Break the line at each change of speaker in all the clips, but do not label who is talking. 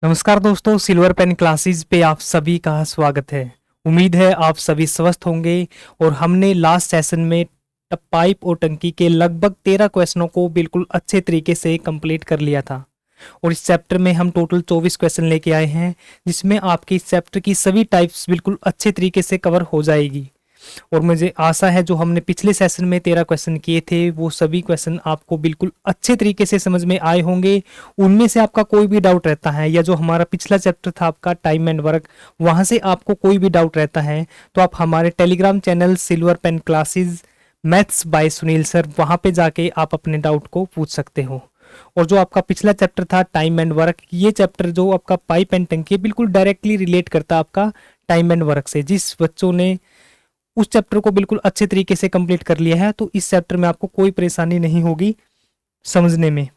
नमस्कार दोस्तों, silver pen classes पे आप सभी का स्वागत है। उम्मीद है आप सभी स्वस्थ होंगे। और हमने लास्ट सेशन में पाइप और टंकी के लगभग 13 क्वेश्चनों को बिल्कुल अच्छे तरीके से कंप्लीट कर लिया था। और इस चैप्टर में हम टोटल 24 क्वेश्चन लेके आए हैं, जिसमें आपकी इस चैप्टर की सभी टाइप्स बिल्कुल अच्छे तरीके से कवर हो जाएगी। और मुझे आशा है जो हमने पिछले सेशन में 13 क्वेश्चन किए थे वो सभी क्वेश्चन आपको बिल्कुल अच्छे तरीके से समझ में आए होंगे। उनमें से आपका कोई भी डाउट रहता है, या जो हमारा पिछला चैप्टर था आपका टाइम एंड वर्क, वहां से आपको कोई भी डाउट रहता है तो आप हमारे Telegram channel silver pen classes maths by Sunil sir, वहां पे जाके आप अपने डाउट को पूछ सकते हो। और जो आपका पिछला चैप्टर था टाइम एंड वर्क, ये चैप्टर जो आपका पाइप एंड टंकी बिल्कुल डायरेक्टली रिलेट करता है आपका टाइम एंड वर्क से। जिस बच्चों ने उस चैप्टर को बिल्कुल अच्छे तरीके से कंप्लीट कर लिया है तो इस चैप्टर में आपको कोई परेशानी नहीं होगी समझने में।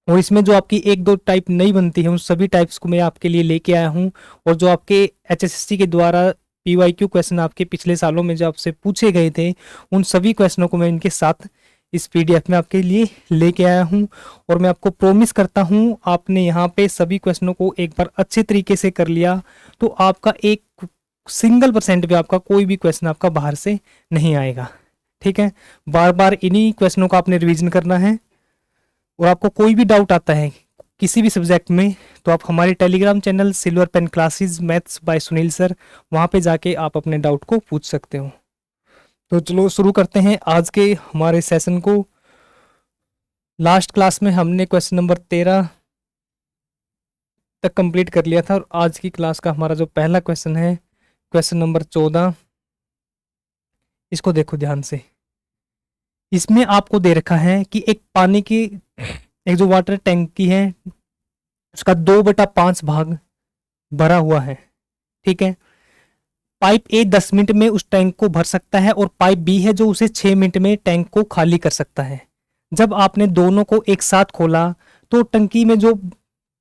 और इसमें जो आपकी एक दो टाइप नई बनती है उन सभी टाइप्स को मैं आपके लिए लेके आया हूँ। और जो आपके एचएसएससी के द्वारा पीवाईक्यू क्वेश्चन आपके पिछले सालों में जो आपसे पूछे गए थे, उन सभी क्वेश्चनों को मैं इनके साथ इस पीडीएफ में आपके लिए लेके आया हूँ। और मैं आपको प्रॉमिस करता हूँ, आपने यहाँ पे सभी क्वेश्चनों को एक बार अच्छे तरीके से कर लिया तो आपका एक सिंगल परसेंट भी आपका कोई भी क्वेश्चन आपका बाहर से नहीं आएगा। ठीक है, बार बार इन्हीं क्वेश्चनों का आपने रिवीजन करना है। और आपको कोई भी डाउट आता है किसी भी सब्जेक्ट में तो आप हमारे Telegram channel silver pen classes maths by Sunil sir, वहां पे जाके आप अपने डाउट को पूछ सकते हो। तो चलो शुरू करते हैं आज के हमारे सेशन को। लास्ट क्लास में हमने क्वेश्चन नंबर 13 तक कंप्लीट कर लिया था, और आज की क्लास का हमारा जो पहला क्वेश्चन है क्वेश्चन नंबर 14, इसको देखो ध्यान से। इसमें आपको दे रखा है कि एक पानी की एक जो वाटर टैंकी है उसका 2/5 भाग भरा हुआ है। ठीक है, पाइप ए 10 मिनट में उस टैंक को भर सकता है और पाइप बी है जो उसे 6 मिनट में टैंक को खाली कर सकता है। जब आपने दोनों को एक साथ खोला तो टंकी में जो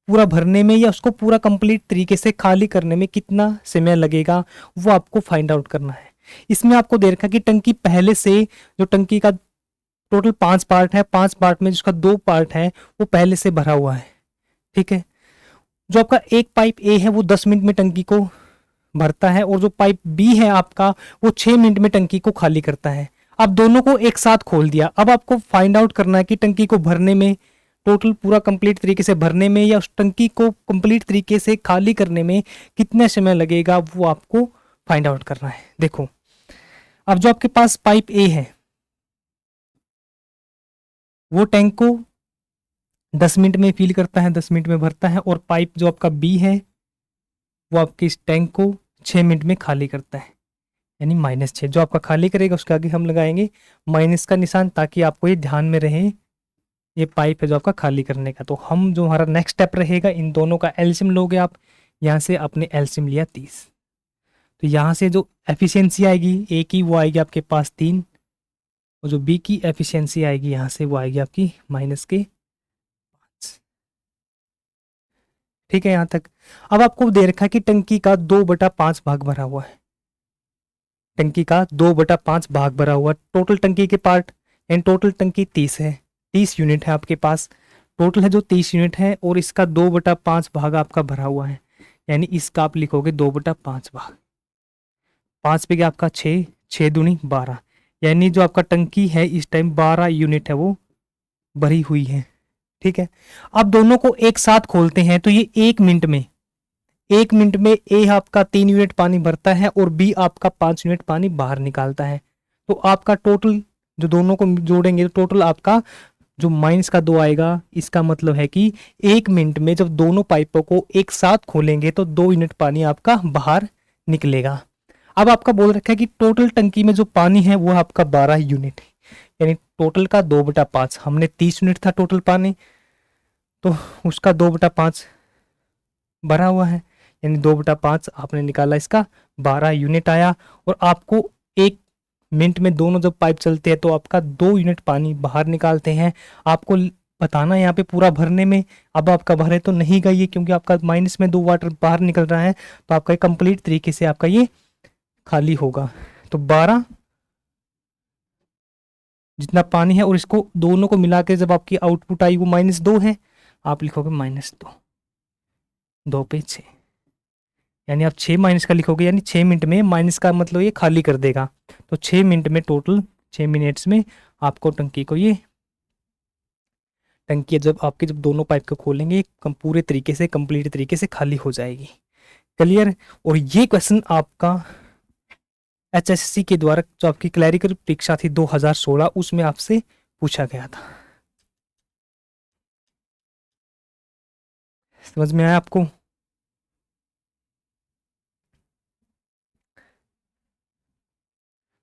पूरा भरने में या उसको पूरा कंप्लीट तरीके से खाली करने में कितना समय लगेगा वो आपको फाइंड आउट करना है। इसमें आपको दे रखा कि टंकी पहले से जो टंकी का टोटल 5 पार्ट है, 5 पार्ट में जिसका 2 पार्ट है वो पहले से भरा हुआ है। ठीक है, जो आपका एक पाइप ए है वो 10 मिनट में टंकी को भरता है, और जो पाइप बी है आपका वो 6 मिनट में टंकी को खाली करता है। अब दोनों को एक साथ खोल दिया, अब आपको फाइंड आउट करना है कि टंकी को भरने में टोटल पूरा कंप्लीट तरीके से भरने में या उस टंकी को कंप्लीट तरीके से खाली करने में कितना समय लगेगा, वो आपको फाइंड आउट करना है। देखो, अब जो आपके पास पाइप ए है वो टैंक को 10 मिनट में फिल करता है, 10 मिनट में भरता है, और पाइप जो आपका बी है वो आपके इस टैंक को 6 मिनट में खाली करता है, यानी -6। जो आपका खाली करेगा उसके आगे हम लगाएंगे माइनस का निशान, ताकि आपको ये ध्यान में रहे ये पाइप है जो आपका खाली करने का। तो हम जो हमारा नेक्स्ट स्टेप रहेगा, इन दोनों का एलसीएम लोगे आप। यहाँ से आपने एलसीएम लिया 30, तो यहाँ से जो एफिशिएंसी आएगी ए की वो आएगी आपके पास 3, और जो बी की एफिशिएंसी आएगी यहाँ से वो आएगी आपकी -5। ठीक है यहाँ तक। अब आपको दे रखा है कि टंकी का 2/5 भाग भरा हुआ है, टंकी का 2/5 भाग भरा हुआ। टोटल टंकी के पार्ट एंड टोटल टंकी 30 है, 30 यूनिट है आपके पास। टोटल है जो 30 यूनिट है, और इसका 2/5 भाग आपका भरा हुआ है, यानी इसका आप लिखोगे 2/5 भाग। 5 पे गया आपका 6, 6 दूनी 12, यानी जो आपका टंकी है इस टाइम 12 यूनिट है वो भरी हुई है। ठीक है, अब दोनों को एक साथ खोलते हैं तो ये 1 मिनट में, 1 मिनट में ए आपका 3 यूनिट पानी भरता है और बी आपका 5 यूनिट पानी बाहर निकालता है। तो आपका टोटल जो दोनों को जोड़ेंगे तो टोटल आपका जो माइनस का 2 आएगा, इसका मतलब है कि 1 मिनट में जब दोनों पाइपों को एक साथ खोलेंगे तो 2 यूनिट पानी आपका बाहर निकलेगा। अब आपका बोल रखा है कि टोटल टंकी में जो पानी है वो आपका 12 यूनिट है, यानी टोटल का 2/5। हमने 30 यूनिट था टोटल पानी, तो उसका 2/5 भरा हुआ है, यानी 2/5 आपने निकाला, इसका 12 यूनिट आया। और आपको 1 मिनट में दोनों जब पाइप चलते हैं तो आपका 2 यूनिट पानी बाहर निकालते हैं। आपको बताना है यहाँ पे पूरा भरने में। अब आपका भरे तो नहीं गई है क्योंकि आपका माइनस में 2 वाटर बाहर निकल रहा है, तो आपका कंप्लीट तरीके से आपका ये खाली होगा। तो 12 जितना पानी है और इसको दोनों को मिला के जब आपकी आउटपुट आई वो -2 है, आप लिखोगे -2। 2 पे 6, यानी आप 6 माइनस का लिखोगे, यानी 6 मिनट में, माइनस का मतलब ये खाली कर देगा। तो 6 मिनट में टोटल, 6 मिनट्स में आपको टंकी को, ये टंकी जब आपके, जब दोनों पाइप को खोलेंगे पूरे तरीके से, कंप्लीट तरीके से खाली हो जाएगी। क्लियर। और ये क्वेश्चन आपका एचएससी के द्वारा जो आपकी क्लैरिकल परीक्षा थी 2016, उसमें आपसे पूछा गया था। समझ में आया आपको?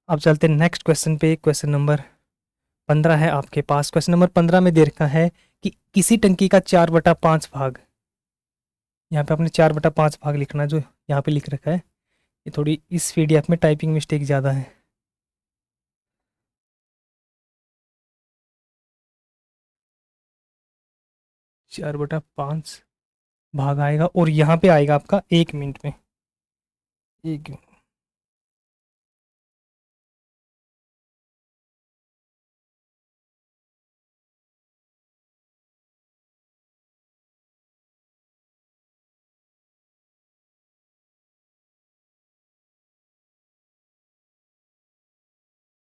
अब चलते हैं नेक्स्ट क्वेश्चन पे। क्वेश्चन नंबर 15 है आपके पास। क्वेश्चन नंबर 15 में दे रखा है कि किसी टंकी का 4/5 भाग, यहाँ पे आपने 4/5 भाग लिखना है, जो यहाँ पे लिख रखा है। ये थोड़ी इस पीडीएफ में टाइपिंग मिस्टेक ज़्यादा है। 4/5 भाग आएगा, और यहाँ पे आएगा आपका 1 मिनट में। 1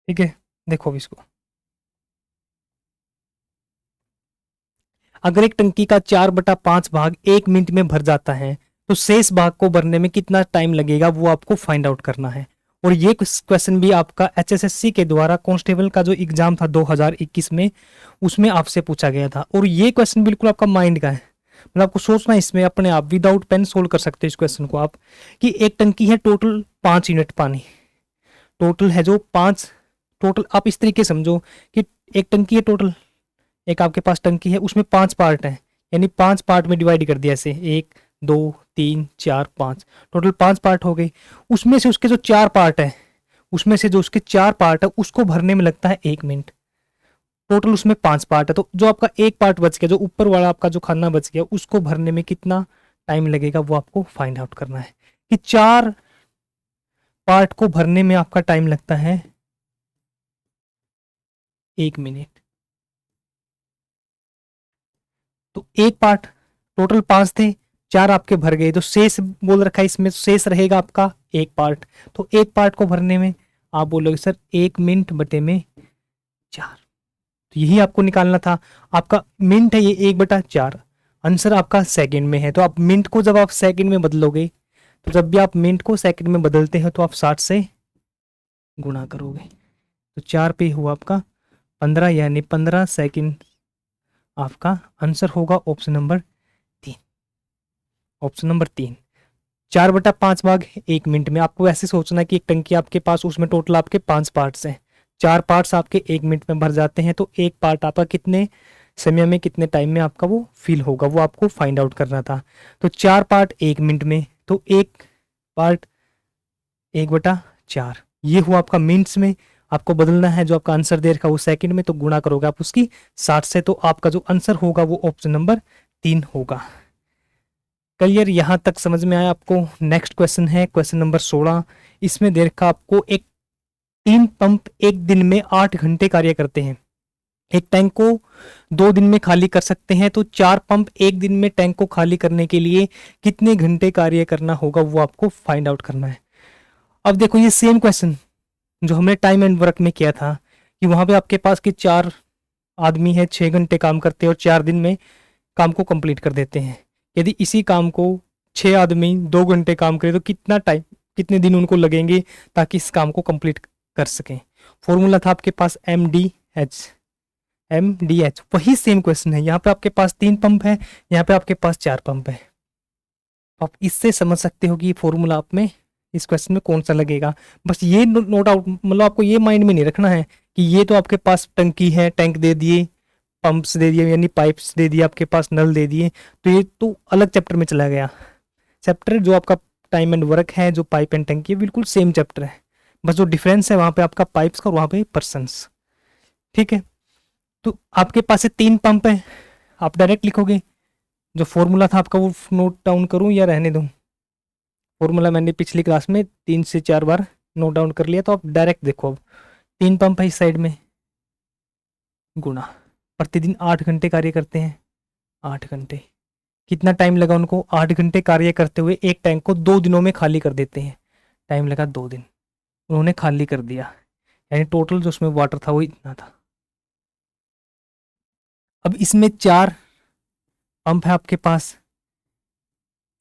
ठीक है, देखो अब इसको। अगर एक टंकी का 4/5 भाग 1 मिनट में भर जाता है, तो शेष भाग को भरने में कितना टाइम लगेगा, वो आपको फाइंड आउट करना है। और ये क्वेश्चन भी आपका एचएसएससी के द्वारा कांस्टेबल का जो एग्जाम था 2021 में, उसमें आपसे पूछा गया था। और ये क्वेश्चन बिल्कुल आपका माइंड का है, मतलब आपको सोचना है इसमें अपने आप, विदाउट पेन सोल्व कर सकते हैं इस क्वेश्चन को आप। कि एक टंकी है, टोटल 5 यूनिट पानी टोटल है, जो 5 टोटल, आप इस तरीके समझो कि एक टंकी है टोटल, एक आपके पास टंकी है, उसमें 5 पार्ट हैं, यानी 5 पार्ट में डिवाइड कर दिया ऐसे, 1 2 3 4 5, टोटल 5 पार्ट हो गए। उसमें से उसके जो 4 पार्ट है, उसमें से जो उसके 4 पार्ट है, उसको भरने में लगता है 1 मिनट। टोटल उसमें 5 पार्ट है, तो जो आपका एक पार्ट बच गया, जो ऊपर वाला आपका जो खाना बच गया, उसको भरने में कितना टाइम लगेगा, वो आपको फाइंड आउट करना है। कि 4 पार्ट को भरने में आपका टाइम लगता है 1 मिनट। तो एक पार्ट, टोटल 5 थे, 4 आपके भर गए, तो शेष बोल रखा है इसमें, शेष रहेगा आपका एक पार्ट। तो एक पार्ट को भरने में आप बोलोगे सर 1 मिनट बटे में 4। तो यही आपको निकालना था। आपका मिनट है ये 1/4, आंसर आपका सेकंड में है। तो आप मिनट को जब आप सेकंड में बदलोगे, तो जब भी आप मिनट को सेकंड में बदलते हो, तो आप 60 से गुणा करोगे। तो 4 पे हुआ आपका 15, यानी 15 सेकंड आपका आंसर होगा ऑप्शन नंबर 3। Option number 3। 4/5 भाग 1 मिनट में, आपको ऐसे सोचना है कि एक टंकी आपके पास, उसमें टोटल आपके 5 पार्ट्स हैं, 4 पार्ट्स आपके 1 मिनट में भर जाते हैं, तो एक पार्ट आपका कितने समय में, कितने टाइम में आपका वो फिल होगा, वो आपको फाइंड आउट करना था। तो 4 पार्ट 1 मिनट में, तो एक पार्ट 1/4, ये हुआ आपका मिनट्स में। आपको बदलना है, जो आपका आंसर दे रखा है वो सेकंड में, तो गुणा करोगे आप उसकी 60 से, तो आपका जो आंसर होगा वो ऑप्शन नंबर 3 होगा। क्लियर, यहां तक समझ में आया आपको? नेक्स्ट क्वेश्चन है क्वेश्चन नंबर 16। इसमें दे रखा आपको एक 3 पंप एक दिन में 8 घंटे कार्य करते हैं। एक टैंक को 2 दिन में खाली कर सकते हैं, तो 4 पंप एक दिन में टैंक को खाली करने के लिए कितने घंटे कार्य करना होगा, वो आपको फाइंड आउट करना है। अब देखो ये सेम क्वेश्चन जो हमने टाइम एंड वर्क में किया था, कि वहां पे आपके पास कि 4 आदमी है, 6 घंटे काम करते हैं और 4 दिन में काम को कंप्लीट कर देते हैं। यदि इसी काम को 6 आदमी 2 घंटे काम करें, तो कितना टाइम, कितने दिन उनको लगेंगे ताकि इस काम को कंप्लीट कर सकें। फॉर्मूला था आपके पास एम डी एच, वही सेम क्वेश्चन है। यहाँ पे आपके पास 3 पंप है, यहाँ पे आपके पास 4 पंप है। आप इससे समझ सकते हो कि ये फॉर्मूला आप में इस क्वेश्चन में कौन सा लगेगा। बस ये नोट आउट, मतलब आपको ये माइंड में नहीं रखना है कि ये तो आपके पास टंकी है, टैंक दे दिए, पंप्स दे दिए, यानी पाइप्स दे दिए, आपके पास नल दे दिए, तो ये तो अलग चैप्टर में चला गया। चैप्टर जो आपका टाइम एंड वर्क है, जो पाइप एंड टंकी है, बिल्कुल सेम चैप्टर है। बस जो डिफरेंस है वहां पे आपका पाइप्स का और वहां पे पर्सन्स। ठीक है, तो आपके पास से 3 पंप है, आप डायरेक्ट लिखोगे। जो फॉर्मूला था आपका वो नोट डाउन करूं या रहने दूं? फॉर्मूला मैंने पिछली क्लास में 3 से 4 बार नोट डाउन कर लिया, तो आप डायरेक्ट देखो। अब 3 पंप है इस साइड में, गुणा, प्रतिदिन 8 घंटे कार्य करते हैं, 8 घंटे कितना टाइम लगा उनको? 8 घंटे कार्य करते हुए एक टैंक को 2 दिनों में खाली कर देते हैं। टाइम लगा 2 दिन, उन्होंने खाली कर दिया, यानी टोटल जो उसमें वाटर था वो इतना था। अब इसमें 4 पंप है आपके पास।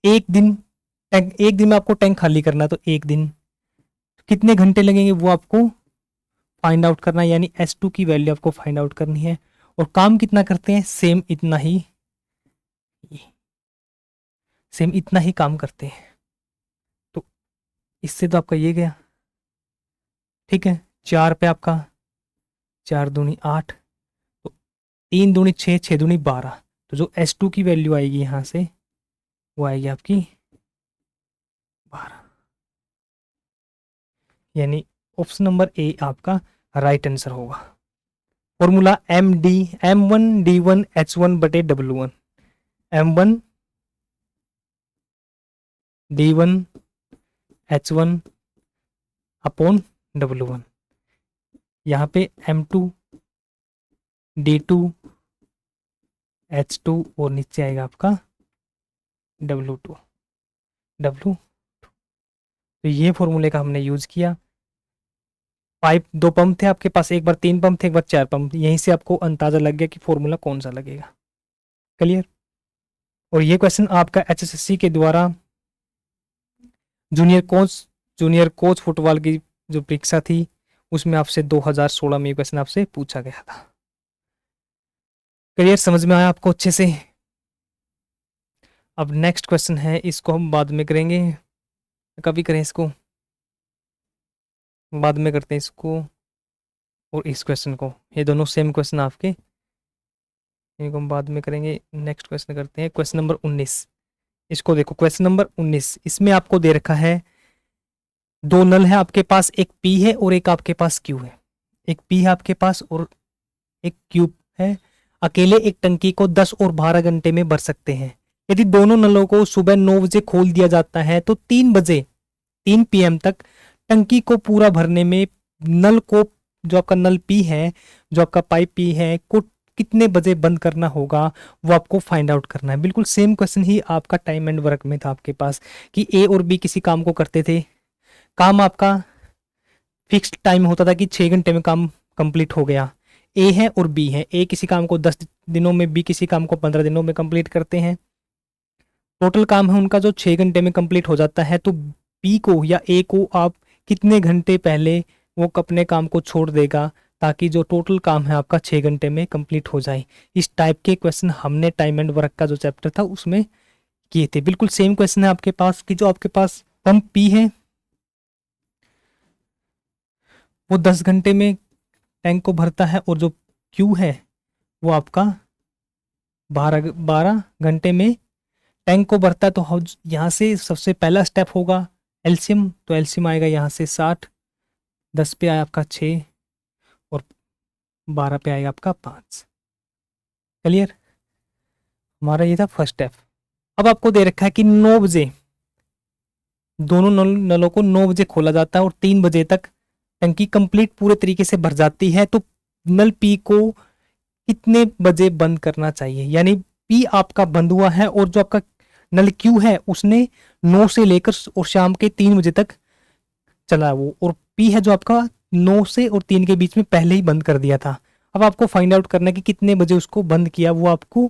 एक दिन में आपको टैंक खाली करना है, तो एक दिन कितने घंटे लगेंगे वो आपको फाइंड आउट करना है, यानी S2 की वैल्यू आपको फाइंड आउट करनी है। और काम कितना करते हैं? सेम इतना ही काम करते हैं। तो इससे तो आपका ये गया, ठीक है। 4 पे आपका 4 दूनी 8, तो 3 दूनी 6, 6 दूनी 12। तो जो S2 की वैल्यू आएगी यहाँ से वो आएगी आपकी 12, यानी ऑप्शन नंबर ए आपका राइट आंसर होगा। Formula M1D1H1/W1, M1D1H1/W1। यहाँ पे M2D2H2 और नीचे आएगा आपका W2। तो ये फॉर्मूले का हमने यूज किया। पाइप 2 पंप थे आपके पास, एक बार 3 पंप थे, एक बार 4 पंप। यहीं से आपको अंदाजा लग गया कि फॉर्मूला कौन सा लगेगा। क्लियर? और ये क्वेश्चन आपका HSSC के द्वारा जूनियर कोच फुटबॉल की जो परीक्षा थी उसमें आपसे 2016 में ये क्वेश्चन आपसे पूछा गया था। क्लियर? समझ में आया आपको अच्छे से? अब नेक्स्ट क्वेश्चन है, इसको हम बाद में करेंगे, कभी करें इसको, बाद में करते हैं इसको और इस क्वेश्चन को। ये दोनों सेम क्वेश्चन आपके, इनको हम बाद में करेंगे। नेक्स्ट क्वेश्चन करते हैं, क्वेश्चन नंबर 19। इसको देखो, क्वेश्चन नंबर 19, इसमें आपको दे रखा है 2 नल है आपके पास, एक पी है और एक आपके पास क्यू है। एक पी है आपके पास और एक क्यू है। अकेले एक टंकी को 10 और 12 घंटे में भर सकते हैं। यदि दोनों नलों को सुबह 9 बजे खोल दिया जाता है तो 3 PM तक टंकी को पूरा भरने में नल को, जो आपका नल पी है, जो आपका पाइप पी है, को कितने बजे बंद करना होगा वो आपको फाइंड आउट करना है। बिल्कुल सेम क्वेश्चन ही आपका टाइम एंड वर्क में था आपके पास, कि ए और बी किसी काम को करते थे। काम आपका फिक्स्ड टाइम होता था कि 6 घंटे में काम कंप्लीट हो गया। ए है और बी है, ए किसी काम को 10 दिनों में, बी किसी काम को 15 दिनों में कंप्लीट करते हैं। टोटल काम है उनका जो 6 घंटे में कंप्लीट हो जाता है। तो बी को या ए को आप कितने घंटे पहले वो अपने काम को छोड़ देगा ताकि जो टोटल काम है आपका 6 घंटे में कंप्लीट हो जाए। इस टाइप के क्वेश्चन हमने टाइम एंड वर्क का जो चैप्टर था उसमें किए थे। बिल्कुल सेम क्वेश्चन है आपके पास, कि जो आपके पास पंप पी है वो 10 घंटे में टैंक को भरता है, और जो क्यू है वो आपका 12 घंटे में टैंक को भरता है। तो हम यहाँ से सबसे पहला स्टेप होगा एलसीएम, तो एलसीएम आएगा यहाँ से 60, 10 पे आया आपका 6 और 12 पे आएगा आपका 5। क्लियर? हमारा ये था फर्स्ट स्टेप। अब आपको दे रखा है कि 9 बजे दोनों नलों को 9 बजे खोला जाता है और 3 बजे तक टंकी कंप्लीट पूरे तरीके से भर जाती है। तो नल पी को कितने बजे बंद करना चाहिए? यानी पी आपका बंद हुआ है और जो आपका नल क्यू है उसने 9 से लेकर और शाम के 3 बजे तक चला वो, और पी है जो आपका 9 से और 3 के बीच में पहले ही बंद कर दिया था। अब आपको फाइंड आउट करना है कि कितने बजे उसको बंद किया, वो आपको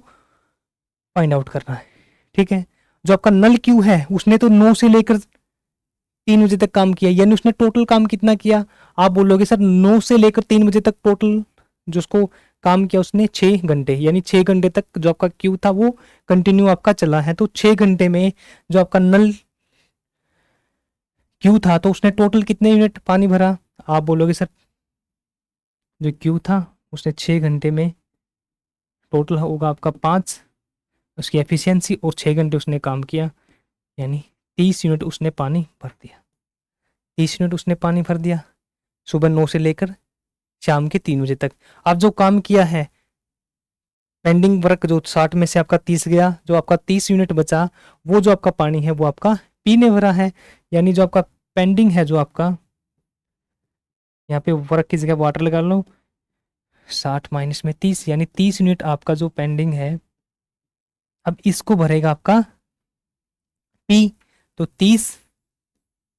फाइंड आउट करना है। ठीक है? जो आपका नल क्यू है उसने तो 9 से लेकर 3 बजे तक काम किया, यानी उसने टोटल काम कितना किया? आप बोलोगे सर 9 से लेकर 3 बजे तक टोटल जो उसको काम किया उसने 6 घंटे, यानी 6 घंटे तक जो आपका क्यू था वो कंटिन्यू आपका चला है। तो 6 घंटे में जो आपका नल क्यू था तो उसने टोटल कितने यूनिट पानी भरा? आप बोलोगे सर जो क्यू था उसने 6 घंटे में टोटल होगा आपका 5, उसकी एफिशिएंसी, और 6 घंटे उसने काम किया, यानी 30 यूनिट उसने पानी भर दिया। 30 यूनिट उसने पानी भर दिया सुबह 9 से लेकर शाम के 3 बजे तक। आप जो काम किया है, पेंडिंग वर्क जो 60 में से आपका 30 गया, जो आपका 30 यूनिट बचा वो जो आपका पानी है वो आपका पीने भरा है। यानी जो आपका पेंडिंग है, जो आपका यहाँ पे वर्क की जगह वाटर लगा लो, 60 माइनस में 30, यानी 30 यूनिट आपका जो पेंडिंग है अब इसको भरेगा आपका पी, तो 30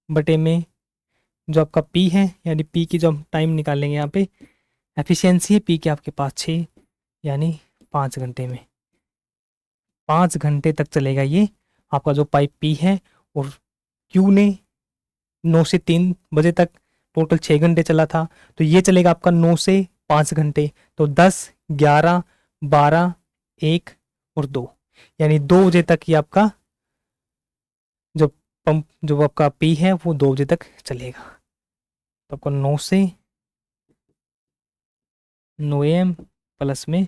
बटे में जो आपका पी है, यानी पी की जो हम टाइम निकालेंगे यहाँ पे, एफिशिएंसी है पी के आपके पास 6, यानी 5 घंटे में, 5 घंटे तक चलेगा ये आपका जो पाइप पी है। और क्यू ने 9 से 3 बजे तक टोटल 6 घंटे चला था, तो ये चलेगा आपका 9 से 5 घंटे, तो 10, 11, 12, 1 और 2, यानी 2 बजे तक ये आपका जो पंप जो आपका पी है वो 2 बजे तक चलेगा। तो आपको 9 प्लस में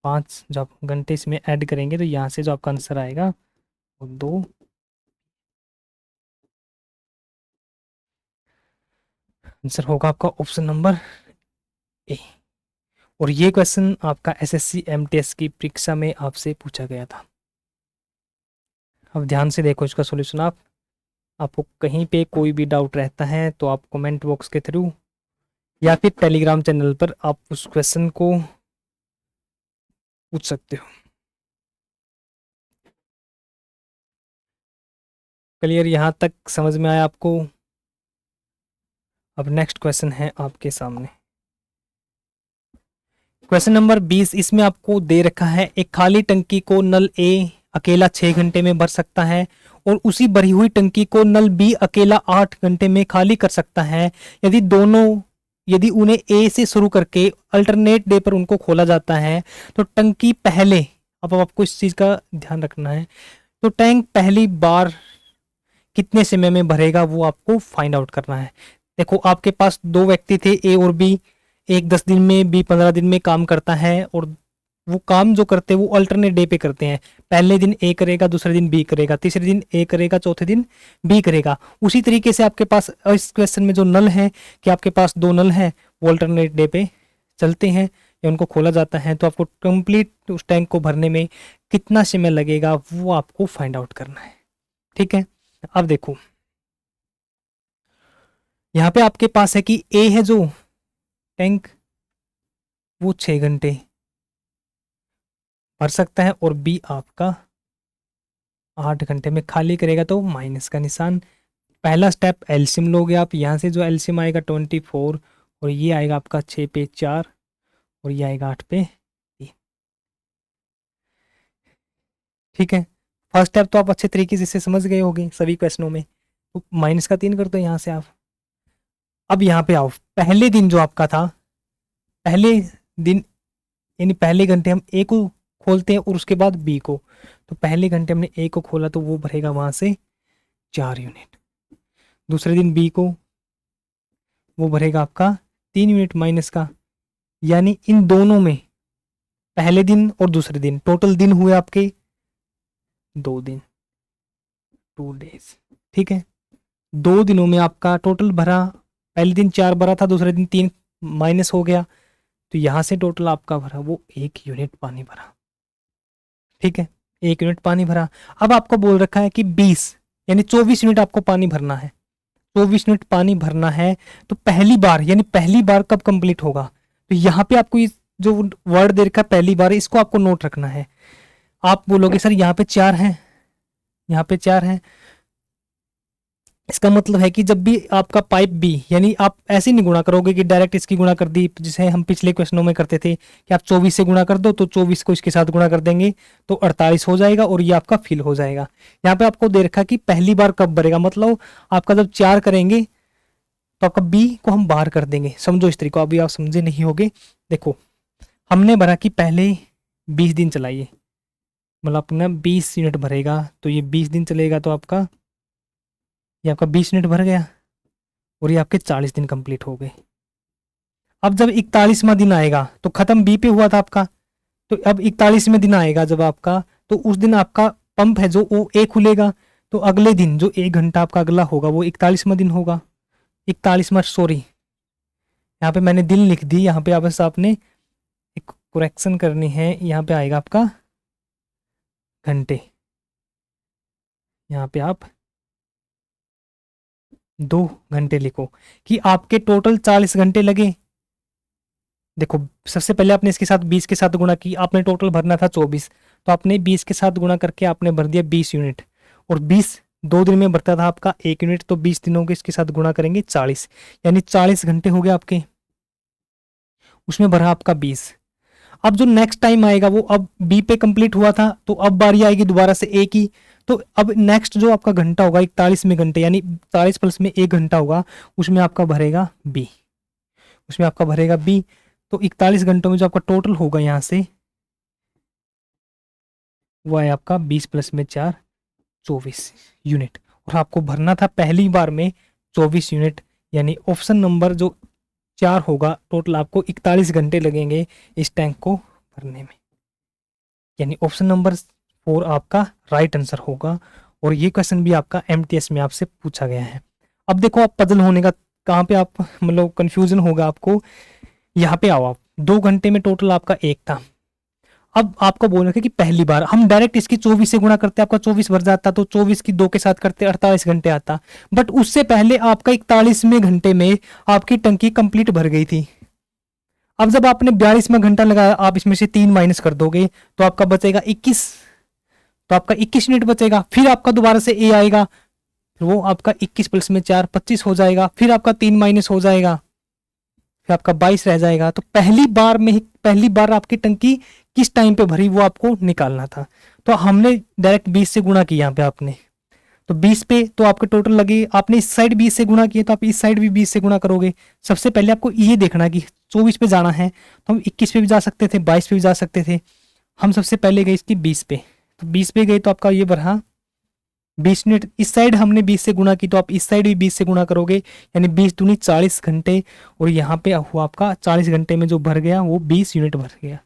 5 जो आप घंटे इसमें ऐड करेंगे, तो यहाँ से जो आपका आंसर आएगा वो 2। आंसर होगा आपका ऑप्शन नंबर ए। और ये क्वेश्चन आपका एसएससी एमटीएस की परीक्षा में आपसे पूछा गया था। अब ध्यान से देखो इसका सॉल्यूशन। आपको कहीं पे कोई भी डाउट रहता है तो आप कमेंट बॉक्स के थ्रू या फिर टेलीग्राम चैनल पर आप उस क्वेश्चन को पूछ सकते हो। क्लियर, यहाँ तक समझ में आया आपको? अब नेक्स्ट क्वेश्चन है आपके सामने, क्वेश्चन नंबर 20। इसमें आपको दे रखा है एक खाली टंकी को नल ए अकेला 6 घंटे में भर सकता है और उसी भरी हुई टंकी को नल बी अकेला 8 घंटे में खाली कर सकता है। यदि उन्हें ए से शुरू करके अल्टरनेट डे पर उनको खोला जाता है तो टंकी पहले, अब आपको इस चीज का ध्यान रखना है, तो टैंक पहली बार कितने समय में भरेगा वो आपको फाइंड आउट करना है। देखो आपके पास दो व्यक्ति थे ए और बी, एक 10 दिन में, बी 15 दिन में काम करता है और वो काम जो करते हैं वो अल्टरनेट डे पे करते हैं। पहले दिन ए करेगा, दूसरे दिन बी करेगा, तीसरे दिन ए करेगा, चौथे दिन बी करेगा। उसी तरीके से आपके पास इस क्वेश्चन में जो नल है कि आपके पास दो नल हैं वो अल्टरनेट डे पे चलते हैं या उनको खोला जाता है, तो आपको कंप्लीट उस टैंक को भरने में कितना समय लगेगा वो आपको फाइंड आउट करना है। ठीक है, अब देखो यहाँ पे आपके पास है कि ए है जो टैंक वो 6 घंटे भर सकता है और बी आपका 8 घंटे में खाली करेगा, तो माइनस का निशान। पहला स्टेप एलसीएम लोगे आप, यहाँ से जो एलसीएम आएगा 24 और ये आएगा आपका 6 पे 4 और ये आएगा 8 पे 3। ठीक है, फर्स्ट स्टेप तो आप अच्छे तरीके से समझ गए होंगे सभी क्वेश्चनों में, तो माइनस का 3 कर दो यहाँ से आप। अब यहाँ पे आओ, पहले दिन जो आपका था, पहले दिन यानी पहले घंटे हम ए को खोलते हैं और उसके बाद बी को, तो पहले घंटे हमने ए को खोला तो वो भरेगा वहां से 4 यूनिट। दूसरे दिन बी को वो भरेगा आपका 3 यूनिट माइनस का, यानी इन दोनों में पहले दिन और दूसरे दिन टोटल दिन हुए आपके 2 दिन, 2 डेज। ठीक है, 2 दिनों में आपका टोटल भरा, पहले दिन 4 भरा था, दूसरे दिन 3 माइनस हो गया, तो यहां से टोटल आपका भरा वो 1 यूनिट पानी भरा। ठीक है, 1 यूनिट पानी भरा। अब आपको बोल रखा है कि 20 यानी 24 यूनिट आपको पानी भरना है, 24 यूनिट पानी भरना है। तो पहली बार यानी पहली बार कब कंप्लीट होगा, तो यहाँ पे आपको जो वर्ड दे रखा है पहली बार, इसको आपको नोट रखना है। आप बोलोगे सर यहाँ पे 4 है, यहाँ पे 4 है, इसका मतलब है कि जब भी आपका पाइप बी, यानी आप ऐसे नहीं गुणा करोगे कि डायरेक्ट इसकी गुणा कर दी, जिसे हम पिछले क्वेश्चनों में करते थे कि आप 24 से गुणा कर दो, तो 24 को इसके साथ गुणा कर देंगे तो 48 हो जाएगा और ये आपका फिल हो जाएगा। यहाँ पे आपको दे रखा कि पहली बार कब भरेगा, मतलब आपका जब 4 करेंगे तो आपका बी को हम बाहर कर देंगे। समझो इस तरीके, अभी आप समझे नहीं होगे। देखो हमने भरा कि पहले 20 दिन चलाइए, मतलब अपना 20 यूनिट भरेगा, तो ये 20 दिन चलेगा, तो आपका ये आपका 20 यूनिट भर गया और ये आपके 40 दिन कंप्लीट हो गए। अब जब 41वां दिन आएगा तो खत्म बी पे हुआ था आपका, तो अब 41वें दिन आएगा जब आपका, तो उस दिन आपका पंप है जो वो ए खुलेगा, तो अगले दिन जो 1 घंटा आपका अगला होगा वो 41वां दिन होगा। 41वां, सॉरी यहाँ पे मैंने दिन लिख दी, यहाँ पे आप बस आपने एक करेक्शन करनी है, यहाँ पे आएगा आपका घंटे, यहाँ पे आप 2 घंटे लिखो कि आपके टोटल 40 घंटे लगे देखो सबसे पहले आपने इसके साथ 20 के साथ गुणा की, आपने टोटल भरना था 24, तो आपने 20 के साथ गुणा करके आपने भर दिया 20 यूनिट। और 20 2 दिन में भरता था आपका 1 यूनिट, तो 20 दिनों के इसके साथ गुणा करेंगे 40, यानी 40 घंटे हो गए आपके, उसमें भरा आपका 20। अब जो नेक्स्ट टाइम आएगा वो अब बी पे कंप्लीट हुआ था, तो अब बारी आएगी दोबारा से ए की। तो अब नेक्स्ट जो आपका घंटा होगा 41 में घंटे, यानी 40 प्लस में 1 घंटा होगा, उसमें आपका भरेगा बी, उसमें आपका भरेगा बी। तो 41 घंटों में जो आपका टोटल होगा यहाँ से वो है आपका 20 प्लस में 4 24 यूनिट, और आपको भरना था पहली बार में 24 यूनिट, यानी ऑप्शन नंबर जो 4 होगा, टोटल आपको 41 घंटे लगेंगे इस टैंक को भरने में, यानी ऑप्शन नंबर 4 आपका राइट आंसर होगा। और ये क्वेश्चन भी आपका एमटीएस में आपसे पूछा गया है। अब देखो आप पजल होने का कहाँ पे आप मतलब कंफ्यूजन होगा आपको, यहाँ पे आओ आप। 2 घंटे में टोटल आपका 1 था, अब आपको बोल रखे कि पहली बार हम डायरेक्ट इसकी 24 से गुणा करते, आपका 24 भर जाता, तो 24 की 2 के साथ करते 48 घंटे आता। बट उससे पहले आपका 41वें घंटे में आपकी टंकी कंप्लीट भर गई थी। अब जब आपने 42वां घंटा लगाया, आप इसमें से 3 माइनस कर दोगे तो आपका बचेगा 21, तो आपका 21 यूनिट बचेगा। फिर आपका दोबारा से ए आएगा, फिर वो आपका 21 प्लस में 4 25 हो जाएगा, फिर आपका 3 माइनस हो जाएगा, फिर आपका 22 रह जाएगा। तो पहली बार आपकी टंकी किस टाइम पे भरी वो आपको निकालना था। तो हमने डायरेक्ट 20 से गुणा किया यहाँ पे आपने, तो 20 पे तो आपके टोटल लगे, आपने इस साइड 20 से गुणा किया तो आप इस साइड भी 20 से गुणा करोगे। सबसे पहले आपको ये देखना कि 24 पे जाना है, तो हम 21 पे भी जा सकते थे, 22 पे भी जा सकते थे। हम सबसे पहले गए इसकी 20 पे, तो 20 पे गए तो आपका ये भरा 20 यूनिट। इस साइड हमने 20 से गुणा की, तो आप इस साइड भी 20 से गुणा करोगे, यानी 20 दूनी 40 घंटे, और यहाँ पे हुआ आपका 40 घंटे में जो भर गया वो 20 यूनिट भर गया।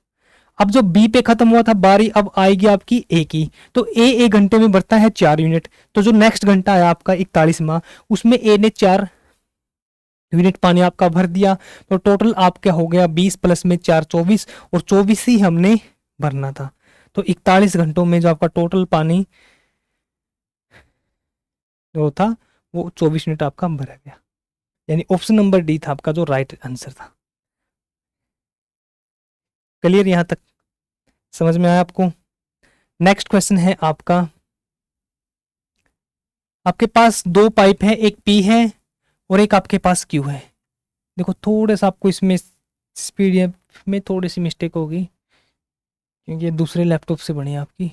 अब जो बी पे खत्म हुआ था बारी, अब आएगी आपकी ए की, तो ए 1 घंटे में भरता है 4 यूनिट। तो जो नेक्स्ट घंटा है आपका 41वां, उसमें ए ने 4 यूनिट पानी आपका भर दिया, तो टोटल आपका हो गया 20 प्लस में 4 24, और 24 ही हमने भरना था। तो 41 घंटों में जो आपका टोटल पानी जो था वो 24 यूनिट आपका भरा गया, यानी ऑप्शन नंबर डी था आपका जो राइट आंसर था। क्लियर यहां तक समझ में आया आपको? नेक्स्ट क्वेश्चन है आपका, आपके पास 2 पाइप है, एक पी है और एक आपके पास क्यू है। देखो थोड़ा सा आपको इसमें स्पीड में थोड़ी सी मिस्टेक होगी, क्योंकि ये दूसरे लैपटॉप से बनी है आपकी,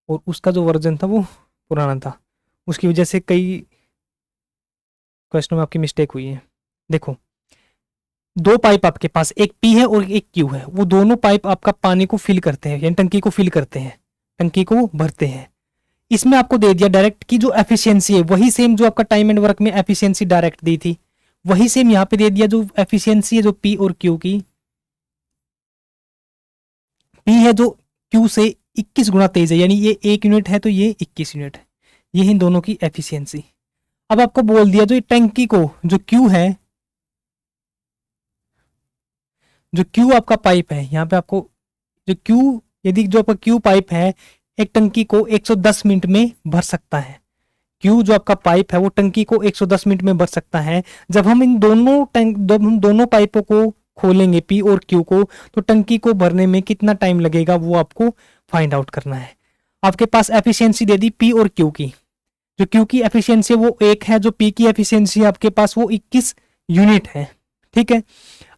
और उसका जो वर्जन था वो पुराना था, उसकी वजह से कई क्वेश्चनों में आपकी मिस्टेक हुई है। देखो 2 पाइप आपके पास, एक पी है और एक क्यू है, वो दोनों पाइप आपका पानी को फिल करते हैं, यानी टंकी को फिल करते हैं, टंकी को भरते हैं। इसमें आपको दे दिया डायरेक्ट की जो एफिशिएंसी है वही सेम जो आपका टाइम एंड वर्क में एफिशिएंसी डायरेक्ट दी थी, वही सेम यहाँ पे दे दिया जो एफिशिएंसी है जो पी और क्यू की। पी है जो क्यू से 21 गुना तेज है, यानी ये 1 यूनिट है तो ये 21 यूनिट है, ये इन दोनों की एफिशिएंसी। अब आपको बोल दिया जो टंकी को जो क्यू है, जो क्यू आपका पाइप है यहाँ पे आपको जो क्यू, यदि जो आपका क्यू पाइप है एक टंकी को 110 मिनट में भर सकता है, क्यू जो आपका पाइप है वो टंकी को 110 मिनट में भर सकता है। जब हम इन दोनों पाइपों को खोलेंगे पी और क्यू को, तो टंकी को भरने में कितना टाइम लगेगा वो आपको फाइंड आउट करना है। आपके पास एफिशिएंसी दे दी पी और क्यू की, जो क्यू की एफिशिएंसी वो 1 है, जो पी की एफिशिएंसी आपके पास वो 21 यूनिट है। ठीक है,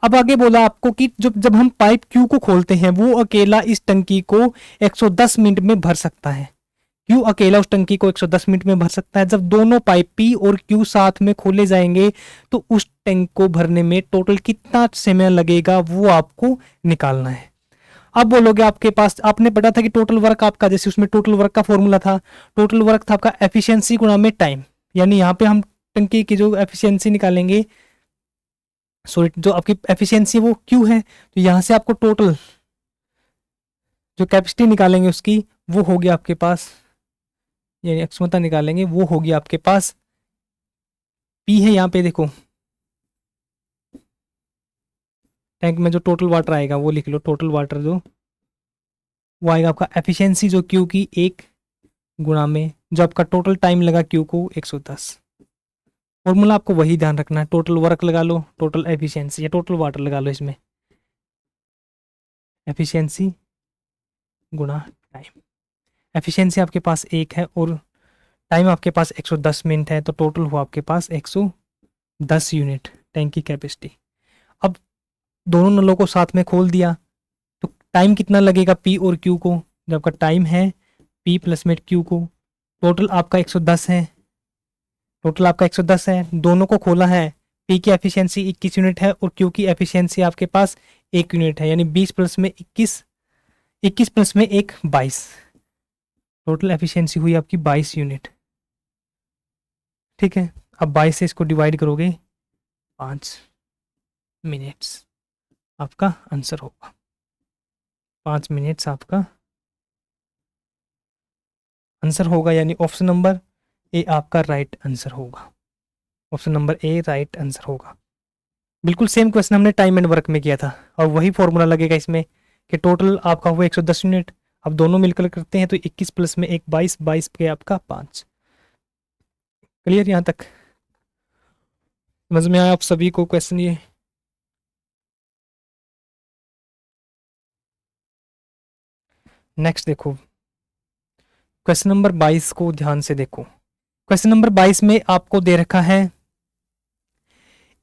अब आगे बोला आपको कि जब हम पाइप क्यू को खोलते हैं वो अकेला इस टंकी को 110 मिनट में भर सकता है, क्यू अकेला उस टंकी को 110 मिनट में भर सकता है। जब दोनों पाइप पी और क्यू साथ में खोले जाएंगे तो उस टैंक को भरने में टोटल कितना समय लगेगा वो आपको निकालना है। अब बोलोगे आपके पास आपने पढ़ा था कि टोटल वर्क आपका, जैसे उसमें टोटल वर्क का फॉर्मूला था, टोटल वर्क था आपका एफिशिएंसी गुणा में टाइम, यानी यहाँ पे हम टंकी की जो एफिशिएंसी निकालेंगे, सॉरी जो आपकी एफिशिएंसी वो क्यू है, तो यहाँ से आपको टोटल जो कैपेसिटी निकालेंगे उसकी वो होगी आपके पास, यानी अक्षमता निकालेंगे वो होगी आपके पास पी है। यहाँ पे देखो टैंक में जो टोटल वाटर आएगा वो लिख लो, टोटल वाटर जो वो आएगा आपका एफिशिएंसी जो क्यू की 1 गुणा में जो आपका टोटल टाइम लगा क्यू को 110। फॉर्मूला आपको वही ध्यान रखना है, टोटल वर्क लगा लो, टोटल एफिशिएंसी या टोटल वाटर लगा लो इसमें, एफिशिएंसी गुणा टाइम। एफिशिएंसी आपके पास 1 है और टाइम आपके पास 110 मिनट है, तो टोटल हुआ आपके पास 110 यूनिट टैंक की कैपेसिटी। अब दोनों नलों को साथ में खोल दिया तो टाइम कितना लगेगा पी और क्यू को? जब आपका टाइम है पी प्लस में क्यू को, टोटल आपका 110 है, टोटल आपका 110 है, दोनों को खोला है। पी की एफिशिएंसी 21 यूनिट है और क्यू की एफिशिएंसी आपके पास 1 यूनिट है, यानी 20 प्लस में 21, 21 प्लस में 1 22, टोटल एफिशिएंसी हुई आपकी 22 यूनिट। ठीक है, अब 22 से इसको डिवाइड करोगे 5 मिनट्स, आपका आंसर होगा 5 मिनट्स आपका आंसर होगा, यानी ऑप्शन नंबर ए आपका राइट आंसर होगा। Option number A right answer होगा। बिल्कुल सेम क्वेश्चन हमने टाइम एंड वर्क में किया था और वही फॉर्मूला लगेगा इसमें कि टोटल आपका हुआ 110 यूनिट। अब दोनों मिलकर करते हैं तो 21 प्लस में 1 22, 22 पे आपका 5। क्लियर यहाँ तक? समझ में आया आप सभी को क्वेश्चन ये? नेक्स्ट देखो, क्वेश्चन नंबर 22 को ध्यान से देखो। क्वेश्चन नंबर 22 में आपको दे रखा है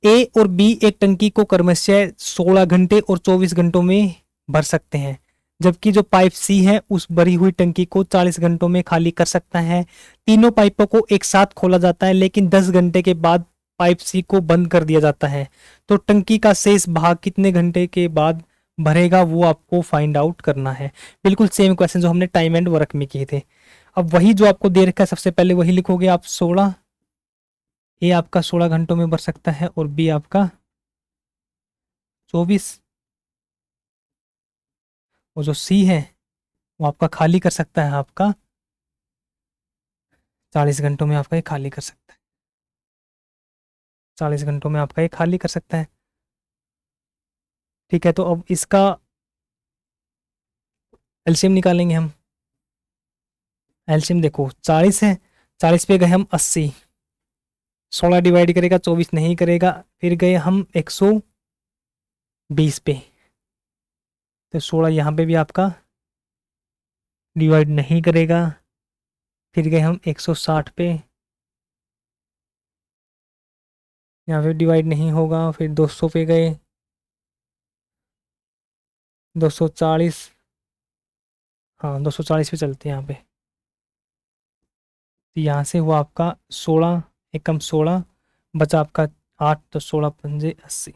ए और बी एक टंकी को क्रमशः 16 घंटे और 24 घंटों में भर सकते हैं, जबकि जो पाइप सी है उस भरी हुई टंकी को 40 घंटों में खाली कर सकता है। तीनों पाइपों को एक साथ खोला जाता है लेकिन 10 घंटे के बाद पाइप सी को बंद कर दिया जाता है, तो टंकी का शेष भाग कितने घंटे के बाद भरेगा वो आपको फाइंड आउट करना है। बिल्कुल सेम क्वेश्चन जो हमने टाइम एंड वर्क में किए थे। अब वही जो आपको दे रखा है सबसे पहले वही लिखोगे आप। 16, ए आपका 16 घंटों में भर सकता है और बी आपका 24, और जो सी है वो आपका खाली कर सकता है आपका 40 घंटों में, आपका ये खाली कर सकता है 40 घंटों में आपका ये खाली कर सकता है। ठीक है, तो अब इसका एलसीएम निकालेंगे हम। एलसीएम देखो 40 है, 40 पे गए हम 80, 16 डिवाइड करेगा 24 नहीं करेगा, फिर गए हम 120 पे, तो 16 यहाँ पे भी आपका डिवाइड नहीं करेगा, फिर गए हम 160 पे, यहाँ पे डिवाइड नहीं होगा, फिर 200 पे गए, 240, हाँ 240 पे चलते हैं यहाँ पे। तो यहाँ से हुआ आपका 16, एक कम 16 बचा आपका 8, तो 16 पंजे 80,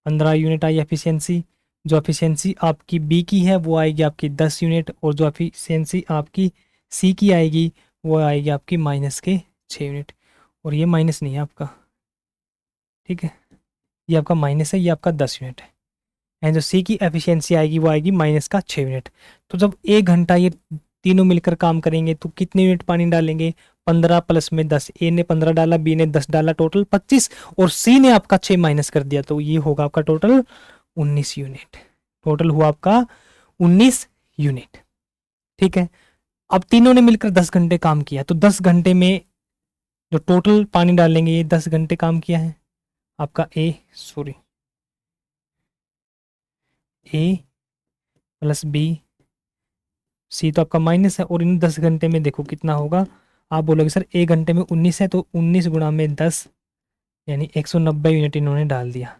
15 यूनिट आई एफिशिएंसी। जो एफिशिएंसी आपकी बी की है वो आएगी आपकी 10 यूनिट, और जो एफिशिएंसी आपकी सी की आएगी वो आएगी आपकी माइनस के 6 यूनिट, और ये माइनस नहीं है आपका। ठीक है, ये आपका माइनस है, ये आपका 10 यूनिट है, एंड जो सी की एफिशिएंसी आएगी वो आएगी माइनस का 6 यूनिट। तो जब 1 घंटा ये तीनों मिलकर काम करेंगे तो कितने यूनिट पानी डालेंगे? 15 प्लस में 10, ए ने 15 डाला, बी ने 10 डाला, टोटल 25, और सी ने आपका 6 माइनस कर दिया, तो ये होगा आपका टोटल 19 यूनिट। टोटल हुआ आपका 19 यूनिट। ठीक है, अब तीनों ने मिलकर 10 घंटे काम किया, तो 10 घंटे में जो टोटल पानी डालेंगे ये 10 घंटे काम किया है आपका ए प्लस बी, सी तो आपका माइनस है, और इन 10 घंटे में देखो कितना होगा। आप बोलोगे सर 1 घंटे में 19 है, तो 19 गुणा में 10 यानी 190 यूनिट इन्होंने डाल दिया।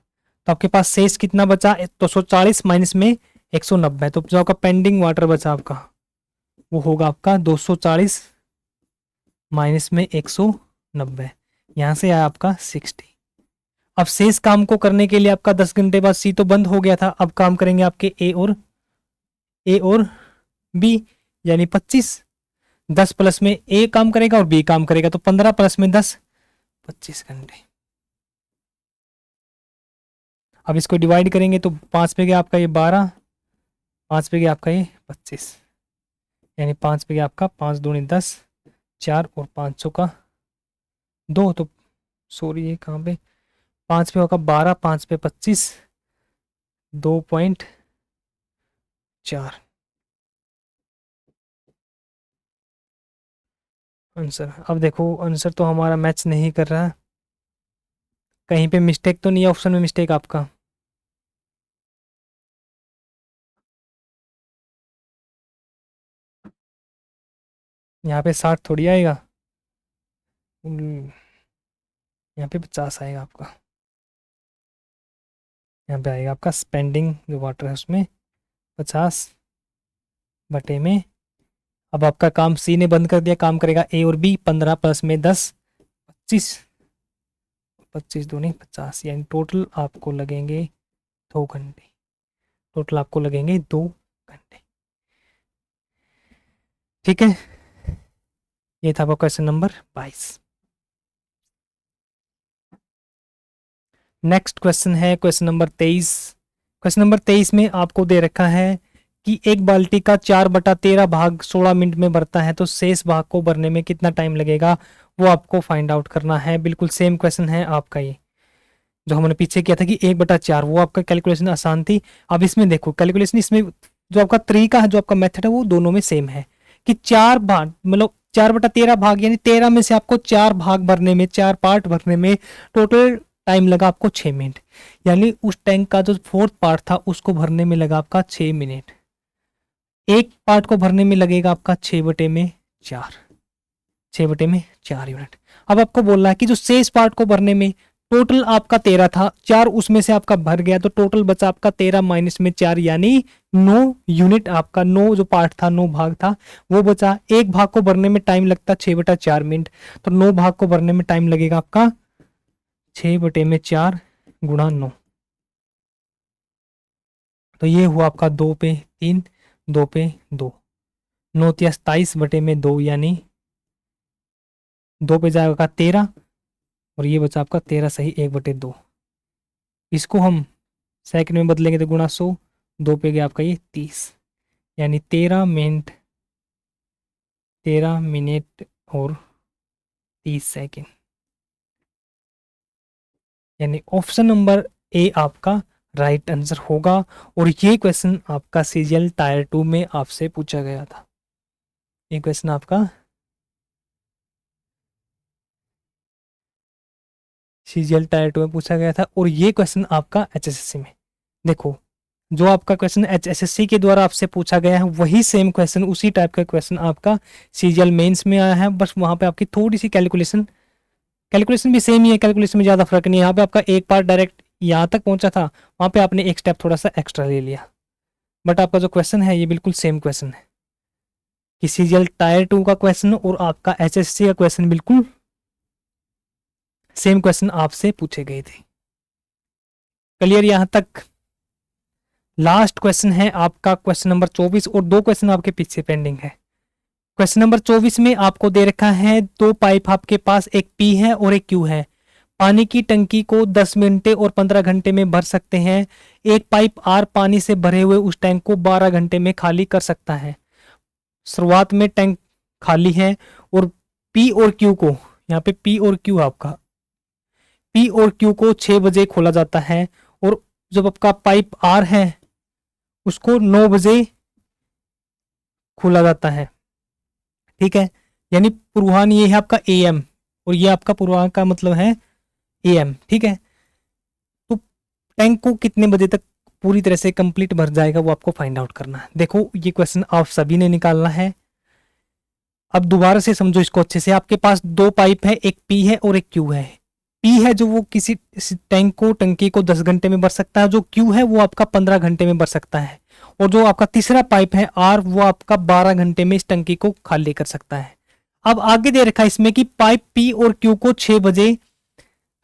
तो आपके पास शेष कितना बचा? 240 माइनस में 190, तो जो आपका पेंडिंग वाटर बचा आपका वो होगा आपका 240 माइनस में 190, यहाँ से आया आपका 60। अब शेष काम को करने के लिए आपका 10 घंटे बाद सी तो बंद हो गया था, अब काम करेंगे आपके ए और बी, यानी 25, 10 प्लस में ए काम करेगा और बी काम करेगा, तो 15 प्लस में 10, 25 घंटे। अब इसको डिवाइड करेंगे तो 5 पे गया आपका ये 12, 5 पे गया आपका ये 25, यानी 5 पे गया आपका 5 दूनी 10, 4 और 500 का 2, तो सॉरी ये कहाँ पे, 5 पे होगा 12, 5 पे 25, 2.4 आंसर। अब देखो आंसर तो हमारा मैच नहीं कर रहा, कहीं पे मिस्टेक तो नहीं है ऑप्शन में मिस्टेक आपका? यहाँ पे 60 थोड़ी आएगा, यहाँ पे 50 आएगा आपका। यहाँ पे आएगा आपका स्पेंडिंग जो वाटर है उसमें 50 बटे में। अब आपका काम सी ने बंद कर दिया, काम करेगा ए और बी। 15 प्लस में 10, 25, 25 दूनी 50, यानी टोटल आपको लगेंगे 2 घंटे। टोटल आपको लगेंगे 2 घंटे। ठीक है, ये था आपका क्वेश्चन नंबर 22। नेक्स्ट क्वेश्चन है क्वेश्चन नंबर 23। क्वेश्चन नंबर 23 में आपको दे रखा है कि एक बाल्टी का 4/13 भाग 16 मिनट में भरता है, तो शेष भाग को भरने में कितना टाइम लगेगा, वो आपको फाइंड आउट करना है। बिल्कुल सेम क्वेश्चन है आपका ये जो हमने पीछे किया था कि 1/4, वो आपका कैलकुलेशन आसान थी। अब इसमें देखो कैलकुलेशन, इसमें जो आपका तरीका है, जो आपका मेथड है, वो दोनों में सेम है कि 4 भाग मतलब 4/13 भाग, यानी 13 में से आपको 4 भाग भरने में, 4 पार्ट भरने में टोटल टाइम लगा आपको 6 मिनट। यानी उस टैंक का जो फोर्थ पार्ट था उसको भरने में लगा आपका 6 मिनट। एक पार्ट को भरने में लगेगा आपका 6/4, 6/4 यूनिट। अब आपको बोलना है कि जो शेष पार्ट को भरने में टोटल आपका 13 था, 4 उसमें से आपका भर गया, तो टोटल बचा आपका 13 माइनस में 4, यानी 9 यूनिट आपका, 9 जो पार्ट था, 9 भाग था वो बचा। एक भाग को भरने में टाइम लगता 6/4 मिनट, तो 9 भाग को भरने में टाइम लगेगा आपका 6/4 गुणा 9। तो ये हुआ आपका 2/3, 2/2, 9×27/2, यानी 2 पे जाएगा 13 और ये बचा आपका 13 सही 1/2। इसको हम सेकंड में बदलेंगे तो गुणा 100, 2 पे गया आपका ये 30, यानी 13 मिनट और 30 सेकंड। यानी ऑप्शन नंबर ए आपका राइट आंसर होगा। और ये क्वेश्चन आपका सीजीएल टायर 2 में आपसे पूछा गया था। ये क्वेश्चन आपका सीजीएल टायर 2 में पूछा गया था, और ये क्वेश्चन आपका एचएसएससी में, देखो जो आपका क्वेश्चन एचएसएससी के द्वारा आपसे पूछा गया है वही सेम क्वेश्चन, उसी टाइप का क्वेश्चन आपका सीजीएल मेंस में आया है। बस वहां पे आपकी थोड़ी सी कैलकुलेशन, कैलकुलेशन भी सेम ही है, कैलकुलेशन में ज़्यादा फर्क नहीं है। यहाँ पे आपका एक पार्ट डायरेक्ट यहाँ तक पहुंचा था, वहां पे आपने एक स्टेप थोड़ा सा एक्स्ट्रा ले लिया, बट आपका जो क्वेश्चन है ये बिल्कुल सेम क्वेश्चन है कि सीजीएल टायर 2 का क्वेश्चन और आपका एचएसएससी का क्वेश्चन बिल्कुल सेम क्वेश्चन आपसे पूछे गए थे। क्लियर यहाँ तक? लास्ट क्वेश्चन है आपका क्वेश्चन नंबर 24, और 2 क्वेश्चन आपके पीछे पेंडिंग है। क्वेश्चन नंबर 24 में आपको दे रखा है 2 पाइप आपके पास, एक पी है और एक क्यू है। पानी की टंकी को 10 घंटे और 15 घंटे में भर सकते हैं। एक पाइप आर पानी से भरे हुए उस टैंक को 12 घंटे में खाली कर सकता है। शुरुआत में टैंक खाली है और पी और क्यू को, यहाँ पे पी और क्यू आपका, पी और क्यू को 6 बजे खोला जाता है, और जब आपका पाइप आर है उसको 9 बजे खोला जाता है। ठीक है, यानी पूर्वाह्न ये है आपका एएम, और ये आपका पूर्वाह्न का मतलब है एएम। ठीक है, तो टैंक को कितने बजे तक पूरी तरह से कंप्लीट भर जाएगा वो आपको फाइंड आउट करना है। देखो ये क्वेश्चन आप सभी ने निकालना है। अब दोबारा से समझो इसको अच्छे से। आपके पास 2 पाइप है, एक पी है और एक क्यू है। पी है जो वो किसी टैंक को, टंकी को 10 घंटे में भर सकता है, जो क्यू है वो आपका 15 घंटे में भर सकता है, और जो आपका तीसरा पाइप है आर वो आपका 12 घंटे में इस टंकी को खाली कर सकता है। अब आगे दे रखा है इसमें कि पाइप पी और क्यू को 6 बजे,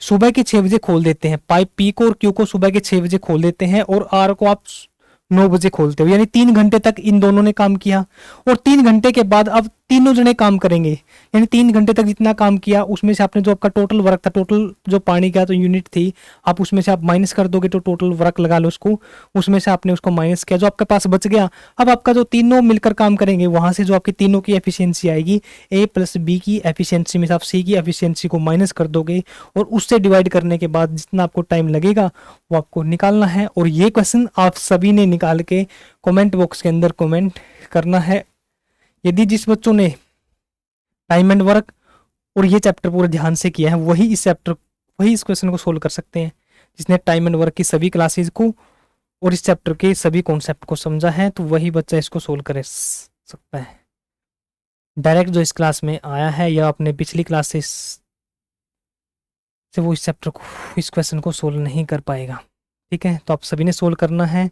सुबह के 6 बजे खोल देते हैं। पाइप पी को और क्यू को सुबह के 6 बजे खोल देते हैं, और आर को आप 9 बजे खोलते हो, यानी 3 घंटे तक इन दोनों ने काम किया। और 3 घंटे के बाद अब तीनों जने काम करेंगे, यानी 3 घंटे तक जितना काम किया उसमें से आपने जो आपका टोटल वर्क था, टोटल जो पानी का तो यूनिट थी, आप उसमें से आप माइनस कर दोगे, तो टोटल वर्क लगा लो उसको, उसमें से आपने उसको माइनस किया, जो आपके पास बच गया। अब आपका जो तीनों मिलकर काम करेंगे वहां से जो आपकी तीनों की एफिशिएंसी आएगी, ए प्लस बी की एफिशिएंसी में से आप सी की एफिशिएंसी को माइनस कर दोगे, और उससे डिवाइड करने के बाद जितना आपको टाइम लगेगा वो आपको निकालना है। और ये क्वेश्चन आप सभी ने निकाल के कमेंट बॉक्स के अंदर कमेंट करना है। यदि जिस बच्चों ने टाइम एंड वर्क और ये चैप्टर पूरे ध्यान से किया है वही इस चैप्टर, वही इस क्वेश्चन को सोल्व कर सकते हैं। जिसने टाइम एंड वर्क की सभी क्लासेस को और इस चैप्टर के सभी कॉन्सेप्ट को समझा है, तो वही बच्चा इसको सोल्व कर सकता है। डायरेक्ट जो इस क्लास में आया है या अपने पिछली क्लास से वो इस चैप्टर को, इस क्वेश्चन को सोल्व नहीं कर पाएगा। ठीक है, तो आप सभी ने सोल्व करना है।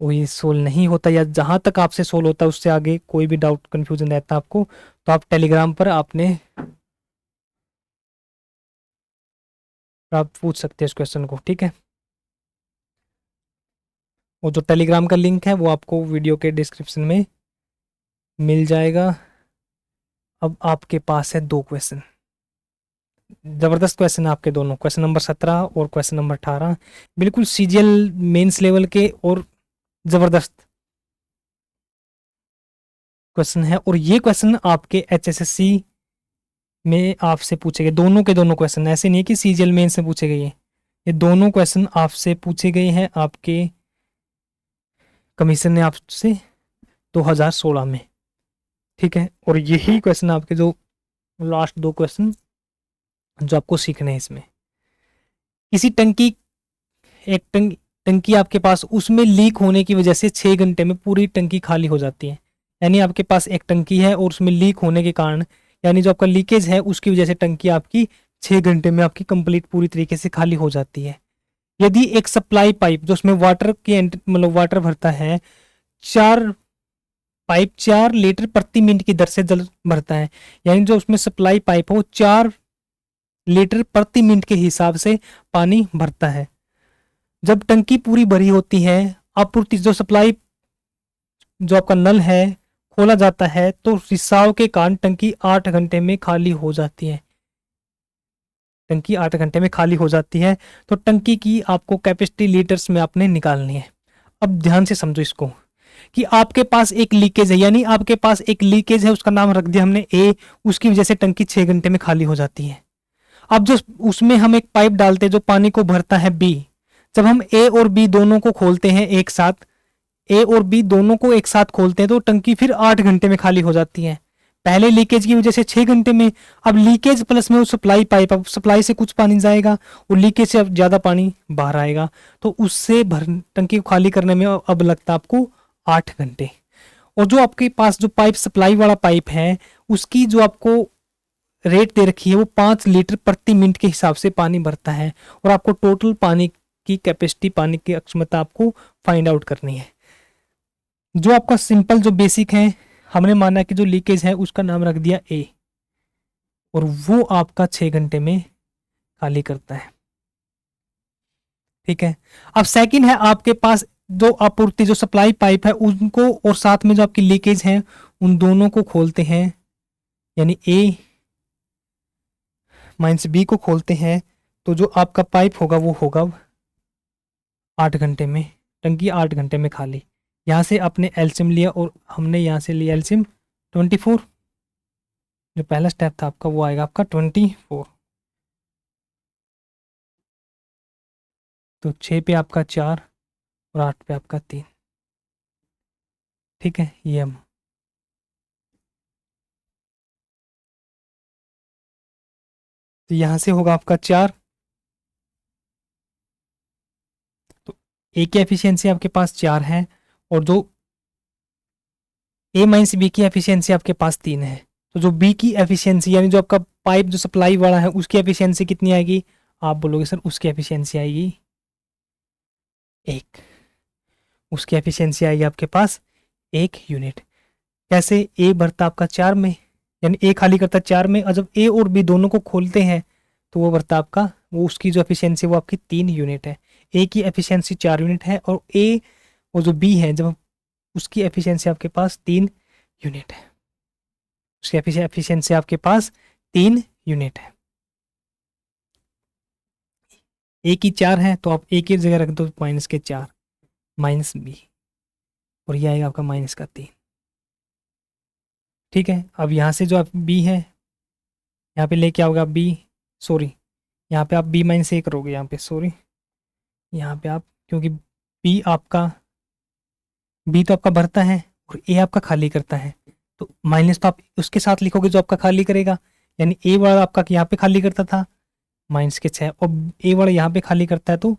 वही सोल्व नहीं होता या जहाँ तक आपसे सोल्व होता है उससे आगे कोई भी डाउट कन्फ्यूजन रहता है आपको, तो आप टेलीग्राम पर आपने आप पूछ सकते हैं इस क्वेश्चन को। ठीक है, वो जो टेलीग्राम का लिंक है वो आपको वीडियो के डिस्क्रिप्शन में मिल जाएगा। अब आपके पास है दो क्वेश्चन, जबरदस्त क्वेश्चन है आपके दोनों, क्वेश्चन नंबर 17 और क्वेश्चन नंबर 18, बिल्कुल सीजीएल मेंस लेवल के और जबरदस्त क्वेश्चन है। और ये क्वेश्चन आपके एचएसएससी में आपसे पूछे गए, दोनों के दोनों क्वेश्चन, ऐसे नहीं है कि सीजीएल मेन से पूछे गए हैं, ये दोनों क्वेश्चन आपसे पूछे गए हैं आपके कमीशन ने आपसे 2016 में। ठीक है, और यही क्वेश्चन आपके जो लास्ट दो क्वेश्चन जो आपको सीखने हैं इसमें, किसी टंकी, एक टंकी आपके पास, उसमें लीक होने की वजह से 6 घंटे में पूरी टंकी खाली हो जाती है। यानी आपके पास एक टंकी है और उसमें लीक होने के कारण, यानी जो आपका लीकेज है उसकी वजह से टंकी आपकी 6 घंटे में आपकी कंप्लीट पूरी तरीके से खाली हो जाती है। यदि एक सप्लाई पाइप जो उसमें वाटर की मतलब वाटर भरता है, 4 लीटर प्रति मिनट की दर से जल भरता है, यानी जो उसमें सप्लाई पाइप हो 4 लीटर प्रति मिनट के हिसाब से पानी भरता है। जब टंकी पूरी भरी होती है, आपूर्ति जो सप्लाई, जो आपका नल है खोला जाता है, तो रिसाव के कारण टंकी 8 घंटे में खाली हो जाती है। टंकी 8 घंटे में खाली हो जाती है। तो टंकी की आपको कैपेसिटी लीटर्स में आपने निकालनी है। अब ध्यान से समझो इसको, कि आपके पास एक लीकेज है, यानी आपके पास एक लीकेज है, उसका नाम रख दिया हमने ए, उसकी वजह से टंकी 6 घंटे में खाली हो जाती है। अब जो उसमें हम एक पाइप डालते हैं जो पानी को भरता है बी, जब हम ए और बी दोनों को खोलते हैं एक साथ, ए और बी दोनों को एक साथ खोलते हैं, तो टंकी फिर 8 घंटे में खाली हो जाती है। पहले लीकेज की वजह से 6 घंटे में, अब लीकेज प्लस में वो सप्लाई पाइप, अब सप्लाई से कुछ पानी जाएगा और लीकेज से अब ज़्यादा पानी बाहर आएगा, तो उससे भर टंकी को खाली करने में अब लगता है आपको 8 घंटे। और जो आपके पास जो पाइप सप्लाई वाला पाइप है, उसकी जो आपको रेट दे रखी है वो 5 लीटर प्रति मिनट के हिसाब से पानी भरता है, और आपको टोटल पानी की कैपेसिटी, पानी की क्षमता आपको फाइंड आउट करनी है। जो आपका सिंपल जो बेसिक है, हमने माना कि जो लीकेज है उसका नाम रख दिया ए, और वो आपका 6 घंटे में खाली करता है। ठीक है, अब सेकंड है आपके पास जो आपूर्ति, जो सप्लाई पाइप है उनको, और साथ में जो आपकी लीकेज है उन दोनों को खोलते हैं, यानी ए माइनस बी को खोलते हैं, तो जो आपका पाइप होगा वो होगा 8 घंटे में, टंकी 8 घंटे में खाली। यहाँ से आपने एलसीएम लिया और हमने यहाँ से लिया एलसीएम 24, जो पहला स्टेप था आपका वो आएगा आपका 24, तो 6 पे आपका 4 और 8 पे आपका 3। ठीक है, ये हम तो यहाँ से होगा आपका 4, तो ए की एफिशिएंसी आपके पास 4 है, और जो ए माइनस बी की एफिशिएंसी आपके पास 3 है, तो जो बी की एफिशिएंसी, यानी जो आपका पाइप जो सप्लाई वाला है उसकी एफिशिएंसी कितनी आएगी, आप बोलोगे सर उसकी एफिशिएंसी आएगी 1, उसकी एफिशिएंसी आएगी आपके पास 1 यूनिट। कैसे, ए भरता आपका 4 में, यानी ए खाली करता 4 में, और जब ए और बी दोनों को खोलते हैं तो वो भरता आपका, वो उसकी जो एफिशिएंसी वो आपकी 3 यूनिट है। ए की एफिशिएंसी 4 यूनिट है, और ए और जो बी है जब उसकी एफिशिएंसी आपके पास 3 यूनिट है, उसकी एफिशिएंसी आपके पास 3 यूनिट है। ए की 4 है तो आप ए की जगह रख दो माइनस के 4, माइनस बी, और ये आएगा आपका माइनस का 3। ठीक है, अब यहाँ से जो आप बी है यहाँ पे लेके आओगे आप बी, सॉरी यहाँ पे आप बी माइनस ए करोगे, यहाँ पे सॉरी, यहाँ पे आप, क्योंकि बी आपका, बी तो आपका भरता है और ए आपका खाली करता है, तो माइनस तो आप उसके साथ लिखोगे जो आपका खाली करेगा, यानी ए वाला आपका यहाँ पे खाली करता था माइनस के 6, और ए वाला यहाँ पे खाली करता है, तो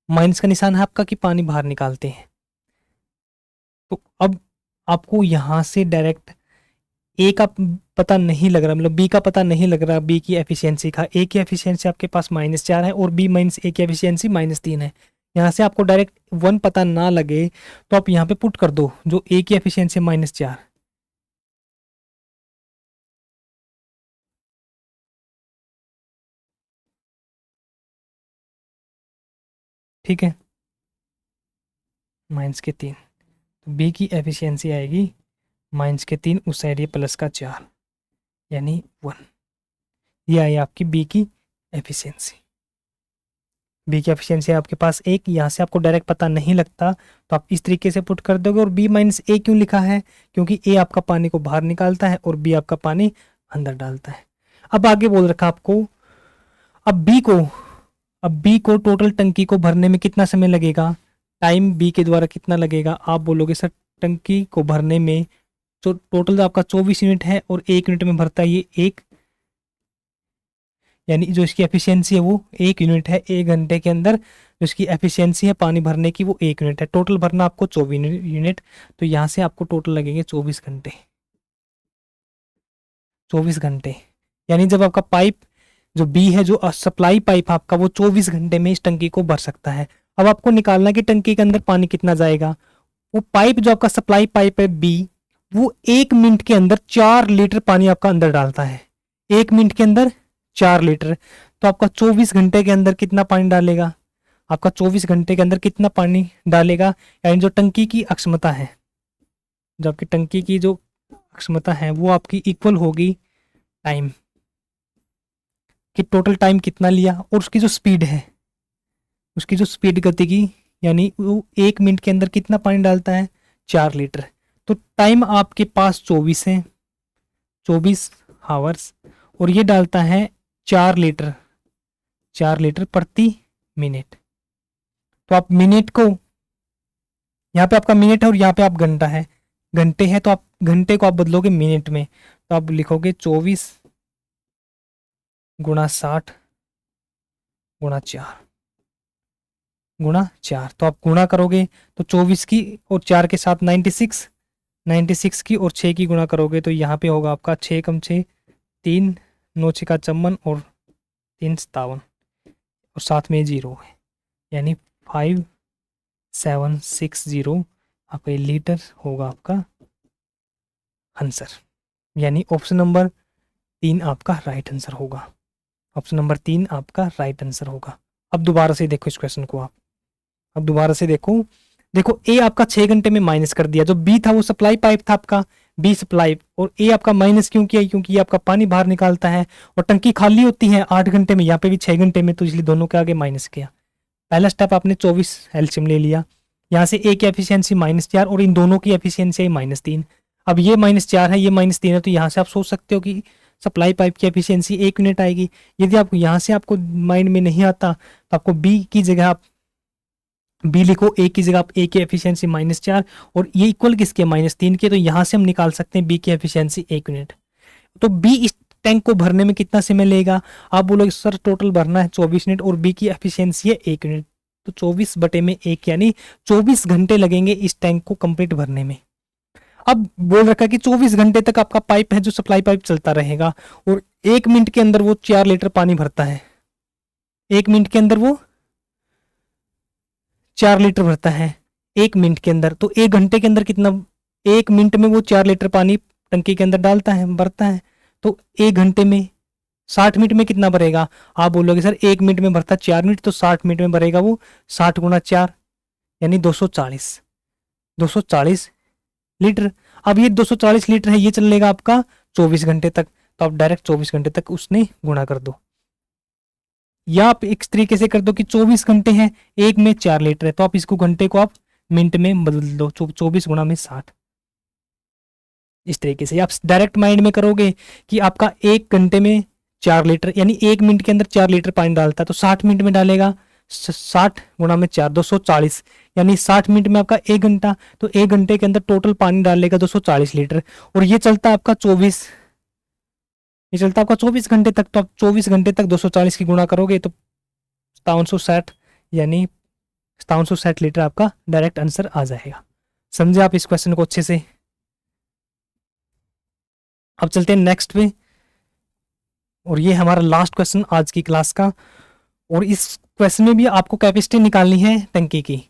माइनस का निशान है आपका कि पानी बाहर निकालते हैं। तो अब आपको यहाँ से डायरेक्ट ए का पता नहीं लग रहा, मतलब बी का पता नहीं लग रहा, बी की एफिशिएंसी का। ए की एफिशिएंसी आपके पास -4 है और बी माइनस ए की एफिशिएंसी -3 है। यहाँ से आपको डायरेक्ट 1 पता ना लगे तो आप यहाँ पे पुट कर दो जो ए की एफिशिएंसी -4। ठीक है, -3, तो बी की एफिशिएंसी आएगी -3, उस साइड ये +4 यानी 1। ये आई आपकी बी की एफिशिएंसी। बी की एफिशिएंसी है आपके पास 1, यहाँ से आपको डायरेक्ट पता नहीं लगता तो आप इस तरीके से पुट कर दोगे। और बी माइनस ए क्यों लिखा है? क्योंकि ए आपका पानी को बाहर निकालता है और बी आपका पानी अंदर डालता है। अब आगे बोल रखा आपको, अब बी को अब बी को टोटल टंकी को भरने में कितना समय लगेगा, टाइम बी के द्वारा कितना लगेगा? आप बोलोगे सर टंकी को भरने में तो टोटल आपका 24 यूनिट है और 1 यूनिट में भरता है ये 1, यानी जो इसकी एफिशिएंसी है वो 1 यूनिट है। 1 घंटे के अंदर जो इसकी एफिशिएंसी है पानी भरने की वो 1 यूनिट है। टोटल भरना आपको 24 यूनिट, तो यहाँ से आपको टोटल लगेंगे 24 घंटे। 24 घंटे यानी जब आपका पाइप जो बी है, जो सप्लाई पाइप आपका, वो 24 घंटे में इस टंकी को भर सकता है। अब आपको निकालना है कि टंकी के अंदर पानी कितना जाएगा। वो पाइप जो आपका सप्लाई पाइप है बी, वो 1 मिनट के अंदर 4 लीटर पानी आपका अंदर डालता है। 1 मिनट के अंदर 4 लीटर, तो आपका 24 घंटे के अंदर कितना पानी डालेगा? आपका 24 घंटे के अंदर कितना पानी डालेगा, यानी जो टंकी की अक्षमता है, जो आपकी टंकी की जो अक्षमता है वो आपकी इक्वल होगी टाइम, कि टोटल टाइम कितना लिया और उसकी जो स्पीड है, उसकी जो स्पीड गति की, यानी वो 1 मिनट के अंदर कितना पानी डालता है, 4 लीटर। तो टाइम आपके पास 24 है, 24 हावर्स, और ये डालता है 4 लीटर, 4 लीटर प्रति मिनट। तो आप मिनट को, यहाँ पे आपका मिनट है और यहाँ पे आप घंटा है, घंटे है, तो आप घंटे को आप बदलोगे मिनट में, तो आप लिखोगे 24 गुणा 60 गुणा 4, तो आप गुणा करोगे तो 24 की और 4 के साथ 96, 96 की और 6 की गुणा करोगे तो यहाँ पे होगा आपका 6 कम 6 3, 9 6 का 54 और 3 57 और साथ में 0 है, यानी 5760 आपका लीटर होगा आपका आंसर। यानी ऑप्शन नंबर 3 आपका राइट आंसर होगा। ऑप्शन नंबर 3 आपका राइट आंसर होगा। अब दोबारा से देखो इस क्वेश्चन को आप, अब दोबारा से देखो ए आपका 6 घंटे में माइनस कर दिया, जो बी था वो सप्लाई पाइप था आपका, बी सप्लाई, और ए आपका माइनस क्यों किया? क्योंकि ये आपका पानी बाहर निकालता है और टंकी खाली होती है 8 घंटे में, यहाँ पे भी 6 घंटे में, तो इसलिए दोनों के आगे माइनस किया। पहला स्टेप आपने 24 एलसीएम ले लिया, यहाँ से ए की एफिशिएंसी -4 और इन दोनों की एफिशिएंसी -3। अब ये -4 है, ये -3 है, तो यहाँ से आप सोच सकते हो कि सप्लाई पाइप की एफिशिएंसी 1 यूनिट आएगी। यदि आपको यहाँ से आपको माइंड में नहीं आता तो आपको बी की जगह आप बी लिखो, ए की जगह आप ए की एफिशिएंसी -4 और ये इक्वल किसके, -3 के, तो यहाँ से हम निकाल सकते हैं बी की एफिशिएंसी 1 यूनिट। तो बी इस टैंक को भरने में कितना समय लेगा? आप बोलोगे सर टोटल भरना है 24 यूनिट और बी की एफिशिएंसी है 1 यूनिट, तो 24/1 यानी 24 घंटे लगेंगे इस टैंक को कंप्लीट भरने में। अब बोल रखा है कि 24 घंटे तक आपका पाइप है जो सप्लाई पाइप चलता रहेगा और 1 मिनट के अंदर वो 4 लीटर पानी भरता है। 1 मिनट के अंदर वो 4 लीटर भरता है 1 मिनट के अंदर, तो 1 घंटे के अंदर कितना, 1 मिनट में वो 4 लीटर पानी टंकी के अंदर डालता है, भरता है। तो 1 घंटे में 60 मिनट में कितना भरेगा? आप बोलोगे सर 1 मिनट में भरता 4 मिनट, तो 60 मिनट में भरेगा वो 60 गुणा 4 यानी 240 लीटर। अब ये 240 लीटर है, ये चलेगा आपका 24 घंटे तक, तो आप डायरेक्ट 24 घंटे तक उसने गुणा कर दो, या आप इस तरीके से कर दो कि 24 घंटे हैं, 1 में 4 लीटर है, तो आप इसको घंटे को आप मिनट में बदल दो, 24 गुणा में 60। इस तरीके से आप डायरेक्ट माइंड में करोगे कि आपका 1 घंटे में 4 लीटर यानी 1 मिनट के अंदर 4 लीटर पानी डालता है, तो 60 मिनट में डालेगा 60 गुणा में 4 240, यानी 60 मिनट में आपका 1 घंटा, तो 1 घंटे के अंदर टोटल पानी डालेगा 240 लीटर। और ये चलता आपका 24, ये चलता आपका 24 घंटे तक, तो आप 24 घंटे तक 240 की गुणा करोगे तो 5760 यानी 5760 लीटर आपका डायरेक्ट आंसर आ जाएगा। समझे आप इस क्वेश्चन को अच्छे से? अब चलते हैं नेक्स्ट पे, और ये हमारा लास्ट क्वेश्चन आज की क्लास का। और इस क्वेश्चन में भी आपको कैपेसिटी निकालनी है टंकी की।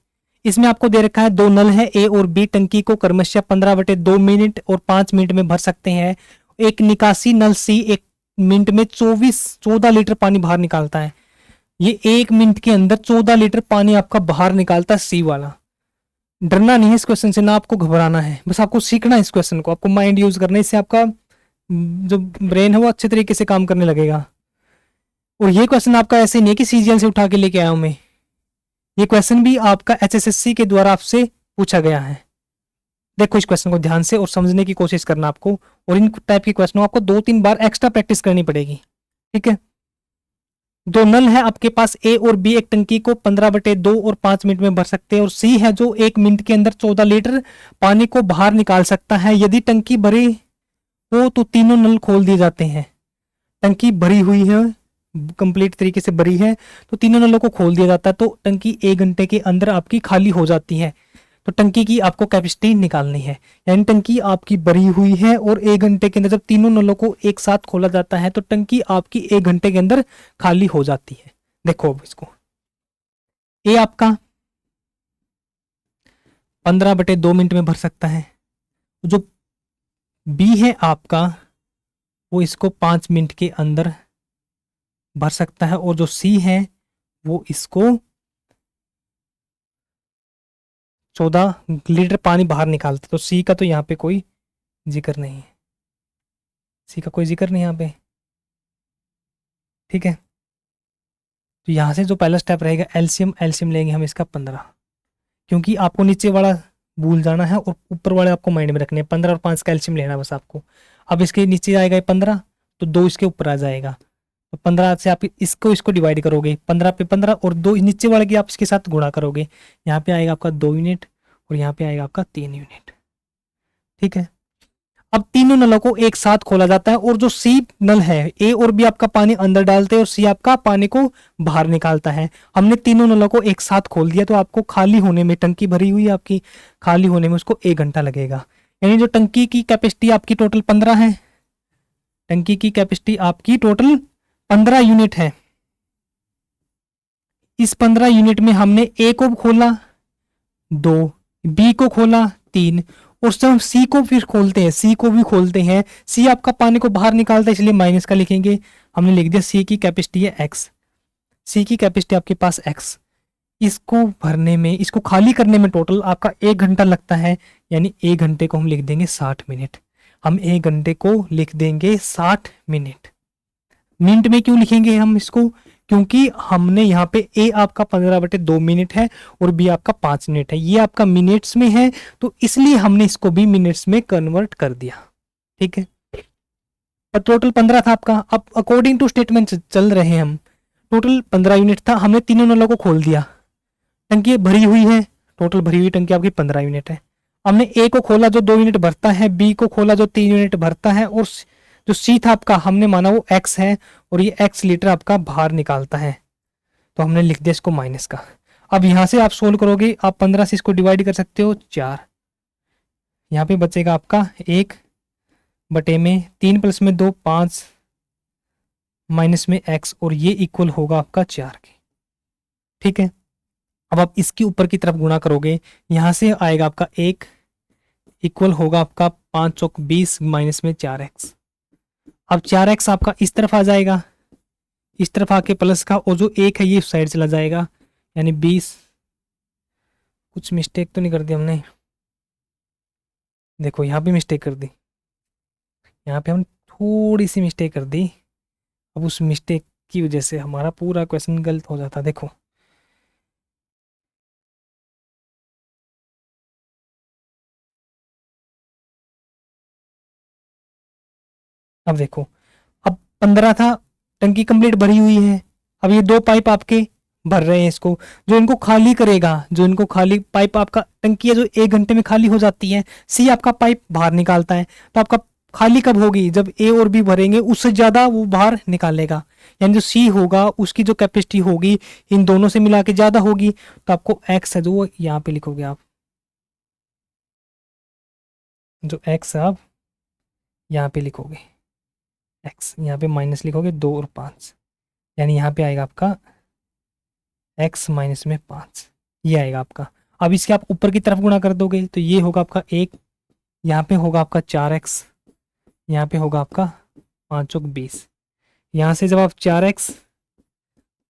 इसमें आपको दे रखा है दो नल है ए और बी, टंकी को क्रमशः 15/2 मिनट और 5 मिनट में भर सकते हैं। एक निकासी नल सी 1 मिनट में 14 लीटर पानी बाहर निकालता है। ये 1 मिनट के अंदर 14 लीटर पानी आपका बाहर निकालता है सी वाला। डरना नहीं है इस क्वेश्चन से, ना आपको घबराना है, बस आपको सीखना है इस क्वेश्चन को, आपको माइंड यूज करना है, इससे आपका जो ब्रेन है वो अच्छे तरीके से काम करने लगेगा। और ये क्वेश्चन आपका ऐसे नहीं है कि सीजीएल से उठा के लेके आया हूं मैं, ये क्वेश्चन भी आपका एचएसएससी के द्वारा आपसे पूछा गया है। देखो इस क्वेश्चन को ध्यान से और समझने की कोशिश करना आपको, और इन टाइप के क्वेश्चनों आपको 2-3 बार एक्स्ट्रा प्रैक्टिस करनी पड़ेगी। ठीक है, दो नल है आपके पास ए और बी, एक टंकी को 15/2 और 5 मिनट में भर सकते हैं। और सी है जो 1 मिनट के अंदर 14 लीटर पानी को बाहर निकाल सकता है। यदि टंकी भरी हो तो तीनों नल खोल दिए जाते हैं। टंकी भरी हुई है, कंप्लीट तरीके से भरी है, तो तीनों नलों को खोल दिया जाता है, तो टंकी 1 घंटे के अंदर आपकी खाली हो जाती है। तो टंकी की आपको कैपेसिटी निकालनी है, यानी टंकी आपकी भरी हुई है और 1 घंटे के अंदर जब तीनों नलों को एक साथ खोला जाता है तो टंकी आपकी 1 घंटे के अंदर खाली हो जाती है। देखो अब इसको, ए आपका 15/2 मिनट में भर सकता है, जो बी है आपका वो इसको 5 मिनट के अंदर भर सकता है, और जो सी है वो इसको 14 लीटर पानी बाहर निकालता है। तो सी का तो यहाँ पे कोई जिक्र नहीं है, सी का कोई जिक्र नहीं यहाँ पे। ठीक है, तो यहाँ से जो पहला स्टेप रहेगा एलसीएम, एलसीएम लेंगे हम इसका 15, क्योंकि आपको नीचे वाला भूल जाना है और ऊपर वाले आपको माइंड में रखने हैं। 15 और 5 का एलसीएम लेना बस आपको। अब इसके नीचे आएगा 15, तो 2 इसके ऊपर आ जाएगा, तो 15 से आप इसको डिवाइड करोगे, 15 पे 15 और 2 नीचे वाले की आप इसके साथ गुणा करोगे। यहाँ पे आएगा आपका 2 यूनिट और यहाँ पे आएगा आपका 3 यूनिट। ठीक है, अब तीनों नलों को एक साथ खोला जाता है, और जो सी नल है ए और बी आपका पानी अंदर डालते हैं और सी आपका पानी को बाहर निकालता है। हमने तीनों नलों को एक साथ खोल दिया, तो आपको खाली होने में, टंकी भरी हुई आपकी, खाली होने में उसको 1 घंटा लगेगा। यानी जो टंकी की कैपेसिटी आपकी टोटल 15 है, टंकी की कैपेसिटी आपकी टोटल 15 यूनिट है। इस 15 यूनिट में हमने ए को खोला 2, बी को खोला 3, और जब हम सी को फिर खोलते हैं, सी को भी खोलते हैं, सी आपका पानी को बाहर निकालता है, इसलिए माइनस का लिखेंगे। हमने लिख दिया सी की कैपेसिटी है एक्स, सी की कैपेसिटी आपके पास एक्स। इसको भरने में, इसको खाली करने में टोटल आपका 1 घंटा लगता है, यानी 1 घंटे को हम लिख देंगे 60 मिनट। हम 1 घंटे को लिख देंगे 60 मिनट। मिनट में क्यों लिखेंगे हम इसको, क्योंकि हमने यहाँ पे ए आपका 15/2 मिनट है और बी आपका 5 मिनट है, ये आपका मिनट्स में है, तो इसलिए हमने इसको भी मिनट्स में कन्वर्ट कर दिया। ठीक है, पर टोटल 15 था आपका। अब अकॉर्डिंग टू स्टेटमेंट चल रहे हैं हम, टोटल 15 यूनिट था, हमने तीनों नलों को खोल दिया, टंकी भरी हुई है, टोटल भरी हुई टंकी आपकी 15 यूनिट है। हमने ए को खोला जो 2 यूनिट भरता है, बी को खोला जो 3 यूनिट भरता है, और जो सी था आपका हमने माना वो एक्स है, और ये एक्स लीटर आपका बाहर निकालता है, तो हमने लिख दिया इसको माइनस का। अब यहां से आप सोल्व करोगे, आप 15 से इसको डिवाइड कर सकते हो 4, यहाँ पे बचेगा आपका 1/3 प्लस में 2 5 माइनस में एक्स, और ये इक्वल होगा आपका 4 के। ठीक है, अब आप इसकी ऊपर की तरफ गुणा करोगे, यहां से आएगा आपका 1 इक्वल होगा आपका 5 चौक 20 माइनस में 4x। अब 4x आपका इस तरफ आ जाएगा, इस तरफ आके प्लस का, और जो 1 है ये उस साइड चला जाएगा, यानी 20। कुछ मिस्टेक तो नहीं कर दी हमने, देखो यहाँ पे मिस्टेक कर दी, यहाँ पे हम थोड़ी सी मिस्टेक कर दी। अब उस मिस्टेक की वजह से हमारा पूरा क्वेश्चन गलत हो जाता। देखो अब देखो, अब 15 था, टंकी कंप्लीट भरी हुई है, अब ये 2 पाइप आपके भर रहे हैं इसको, जो इनको खाली करेगा, जो इनको खाली पाइप आपका टंकी है जो 1 घंटे में खाली हो जाती है, सी आपका पाइप बाहर निकालता है, तो आपका खाली कब होगी, जब ए और बी भरेंगे उससे ज्यादा वो बाहर निकालेगा, यानी जो सी होगा उसकी जो कैपेसिटी होगी इन दोनों से मिला के ज्यादा होगी, तो आपको एक्स है जो यहाँ पे लिखोगे आप, जो एक्स है आप यहाँ पे लिखोगे x, यहाँ पे माइनस लिखोगे 2 और 5, यानी यहाँ पे आएगा आपका x माइनस में 5, ये आएगा आपका। अब इसके आप ऊपर की तरफ गुणा कर दोगे तो ये होगा आपका 1, यहाँ पे होगा आपका 4x, यहाँ पे होगा आपका 5 चौक 20। यहाँ से जब आप 4x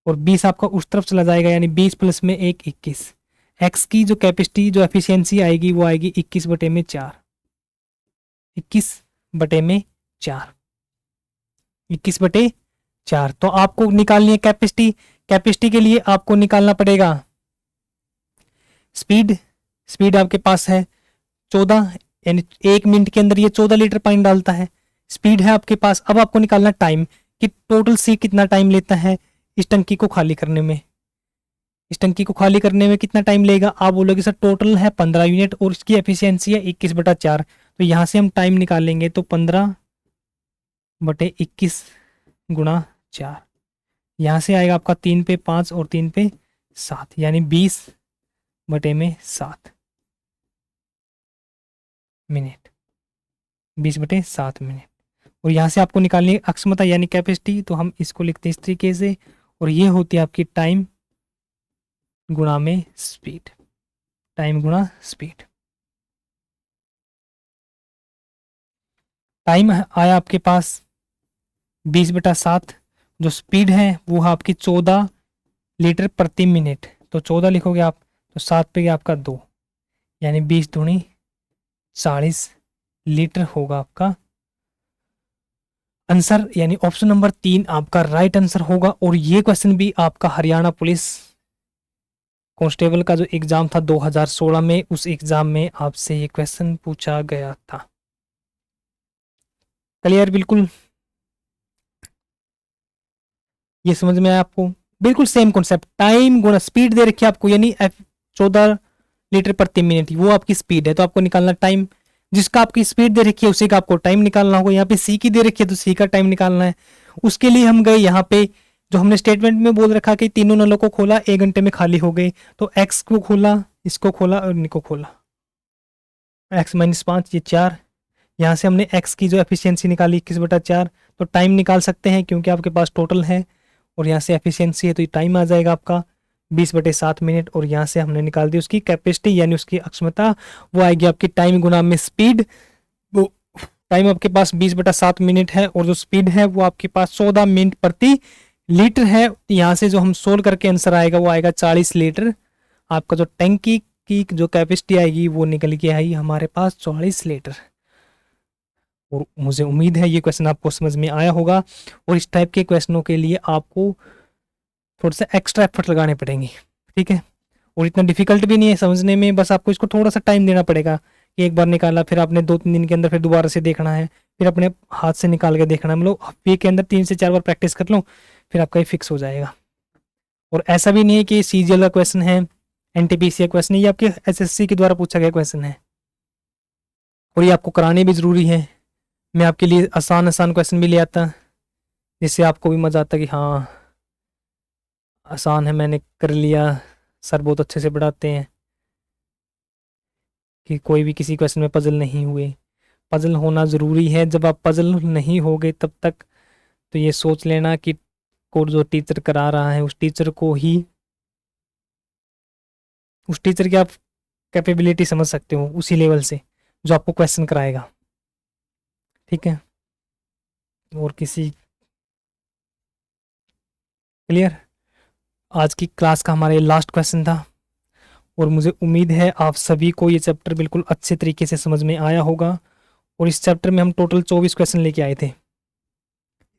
और 20 आपका उस तरफ चला जाएगा, यानी 20 प्लस में 1 21। x की जो कैपेसिटी जो एफिशिएंसी आएगी वो आएगी 21/4, 21/4, 21/4। तो आपको निकालनी है कैपेसिटी। कैपेसिटी के लिए आपको निकालना पड़ेगा स्पीड। स्पीड आपके पास है 14, यानी 1 मिनट के अंदर ये 14 लीटर पानी डालता है, स्पीड है आपके पास। अब आपको निकालना टाइम कि टोटल सी कितना टाइम लेता है इस टंकी को खाली करने में। इस टंकी को खाली करने में कितना टाइम लेगा? आप बोलोगे सर टोटल है 15 यूनिट और इसकी एफिशिएंसी है 21/4, तो यहाँ से हम टाइम निकालेंगे तो 15/21 गुणा 4, यहाँ से आएगा आपका 3 पे 5 और 3 पे 7, यानी 20/7 मिनट, 20/7 मिनट। और यहाँ से आपको निकालनी है अक्षमता यानी कैपेसिटी, तो हम इसको लिखते हैं इस तरीके से, और ये होती है आपकी टाइम गुणा में स्पीड, टाइम गुणा स्पीड। टाइम आया आपके पास 20/7, जो स्पीड है वो है आपकी 14 लीटर प्रति मिनट, तो 14 लिखोगे आप तो 7 पे आपका 2, यानी 20 दूनी 40 लीटर होगा आपका आंसर, यानी ऑप्शन नंबर 3 आपका राइट आंसर होगा। और ये क्वेश्चन भी आपका हरियाणा पुलिस कांस्टेबल का जो एग्जाम था 2016 में, उस एग्जाम में आपसे ये क्वेश्चन पूछा गया था। क्लियर? बिल्कुल ये समझ में आया आपको? बिल्कुल सेम कॉन्सेप्ट, टाइम गुणा स्पीड दे रखी है आपको, यानी 14 लीटर प्रति मिनट वो आपकी स्पीड है, तो आपको निकालना टाइम। जिसका आपकी स्पीड दे रखी है उसी का आपको टाइम निकालना होगा। यहाँ पे सी की दे रखी है तो सी का टाइम निकालना है। उसके लिए हम गए यहाँ पे, जो हमने स्टेटमेंट में बोल रखा कि तीनों नलों को खोला 1 घंटे में खाली हो गए, तो एक्स को खोला, इसको खोला और इनको खोला, एक्स माइनस 5 ये 4। यहाँ से हमने एक्स की जो एफिशिएंसी निकाली 21/4, तो टाइम निकाल सकते हैं क्योंकि आपके पास टोटल है और यहाँ से एफिशिएंसी है, तो ये टाइम आ जाएगा आपका 20/7 मिनट। और यहाँ से हमने निकाल दी उसकी कैपेसिटी यानी उसकी अक्षमता, वो आएगी आपकी टाइम गुना में स्पीड। वो टाइम आपके पास 20/7 मिनट है और जो स्पीड है वो आपके पास 14 मिनट प्रति लीटर है। यहाँ से जो हम सोल्व करके आंसर आएगा वो आएगा 40 लीटर। आपका जो टैंकी की जो कैपेसिटी आएगी वो निकल के आई हमारे पास 40 लीटर। और मुझे उम्मीद है ये क्वेश्चन आपको समझ में आया होगा, और इस टाइप के क्वेश्चनों के लिए आपको थोड़ा सा एक्स्ट्रा एफर्ट लगाने पड़ेंगे, ठीक है। और इतना डिफिकल्ट भी नहीं है समझने में, बस आपको इसको थोड़ा सा टाइम देना पड़ेगा कि एक बार निकाला फिर आपने 2-3 दिन के अंदर फिर दोबारा से देखना है, फिर अपने हाथ से निकाल के देखना है। मतलब हफ्ते के अंदर 3 से 4 बार प्रैक्टिस कर लो फिर आपका ये फिक्स हो जाएगा। और ऐसा भी नहीं है कि सीजीएल का क्वेश्चन है, एनटीपीसी का क्वेश्चन है, ये आपके एसएससी के द्वारा पूछा गया क्वेश्चन है और ये आपको कराने भी ज़रूरी है। मैं आपके लिए आसान आसान क्वेश्चन भी ले आता जिससे आपको भी मज़ा आता कि हाँ आसान है, मैंने कर लिया, सर बहुत अच्छे से पढ़ाते हैं, कि कोई भी किसी क्वेश्चन में पजल नहीं हुए। पजल होना ज़रूरी है, जब आप पजल नहीं होगे तब तक तो ये सोच लेना कि कोर्स जो टीचर करा रहा है उस टीचर को ही, उस टीचर की आप कैपेबिलिटी समझ सकते हो उसी लेवल से जो आपको क्वेश्चन कराएगा, ठीक है। और किसी क्लियर? आज की क्लास का हमारा ये लास्ट क्वेश्चन था और मुझे उम्मीद है आप सभी को ये चैप्टर बिल्कुल अच्छे तरीके से समझ में आया होगा। और इस चैप्टर में हम टोटल 24 क्वेश्चन लेके आए थे। इस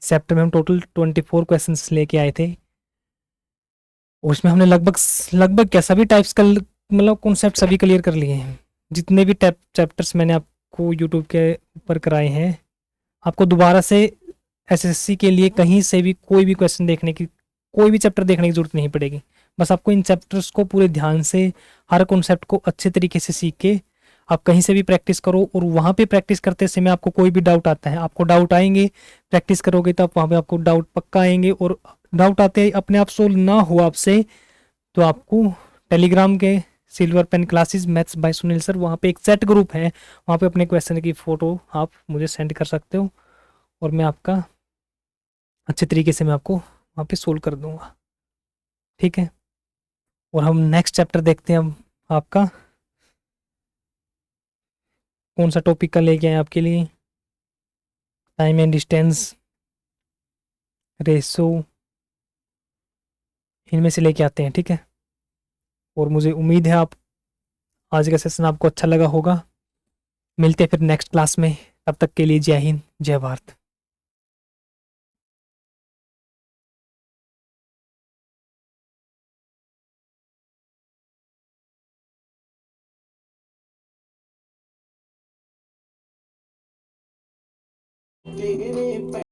चैप्टर में हम टोटल 24 क्वेश्चंस लेके आए थे और इसमें हमने लगभग क्या सभी टाइप्स का मतलब कॉन्सेप्ट सभी क्लियर कर लिए हैं। जितने भी चैप्टर्स मैंने आपको यूट्यूब के ऊपर कराए हैं, आपको दोबारा से एसएससी के लिए कहीं से भी कोई भी क्वेश्चन देखने की, कोई भी चैप्टर देखने की जरूरत नहीं पड़ेगी। बस आपको इन चैप्टर्स को पूरे ध्यान से, हर कॉन्सेप्ट को अच्छे तरीके से सीख के आप कहीं से भी प्रैक्टिस करो। और वहाँ पे प्रैक्टिस करते समय आपको कोई भी डाउट आता है, आपको डाउट आएंगे, प्रैक्टिस करोगे तो आप वहाँ पे आपको डाउट पक्का आएंगे। और डाउट आते अपने आप सोल्व ना हो आपसे तो आपको टेलीग्राम के silver pen classes maths by Sunil sir, वहाँ पे एक चैट ग्रुप है, वहाँ पे अपने क्वेश्चन की फ़ोटो आप मुझे सेंड कर सकते हो और मैं आपका अच्छे तरीके से मैं आपको वहाँ पे सोल्व कर दूंगा, ठीक है। और हम नेक्स्ट चैप्टर देखते हैं अब आपका कौन सा टॉपिक का लेके आए आपके लिए। टाइम एंड डिस्टेंस, रेसो, इनमें से लेके आते हैं, ठीक है। और मुझे उम्मीद है आप आज का सेशन आपको अच्छा लगा होगा। मिलते हैं फिर नेक्स्ट क्लास में, तब तक के लिए जय हिंद, जय भारत।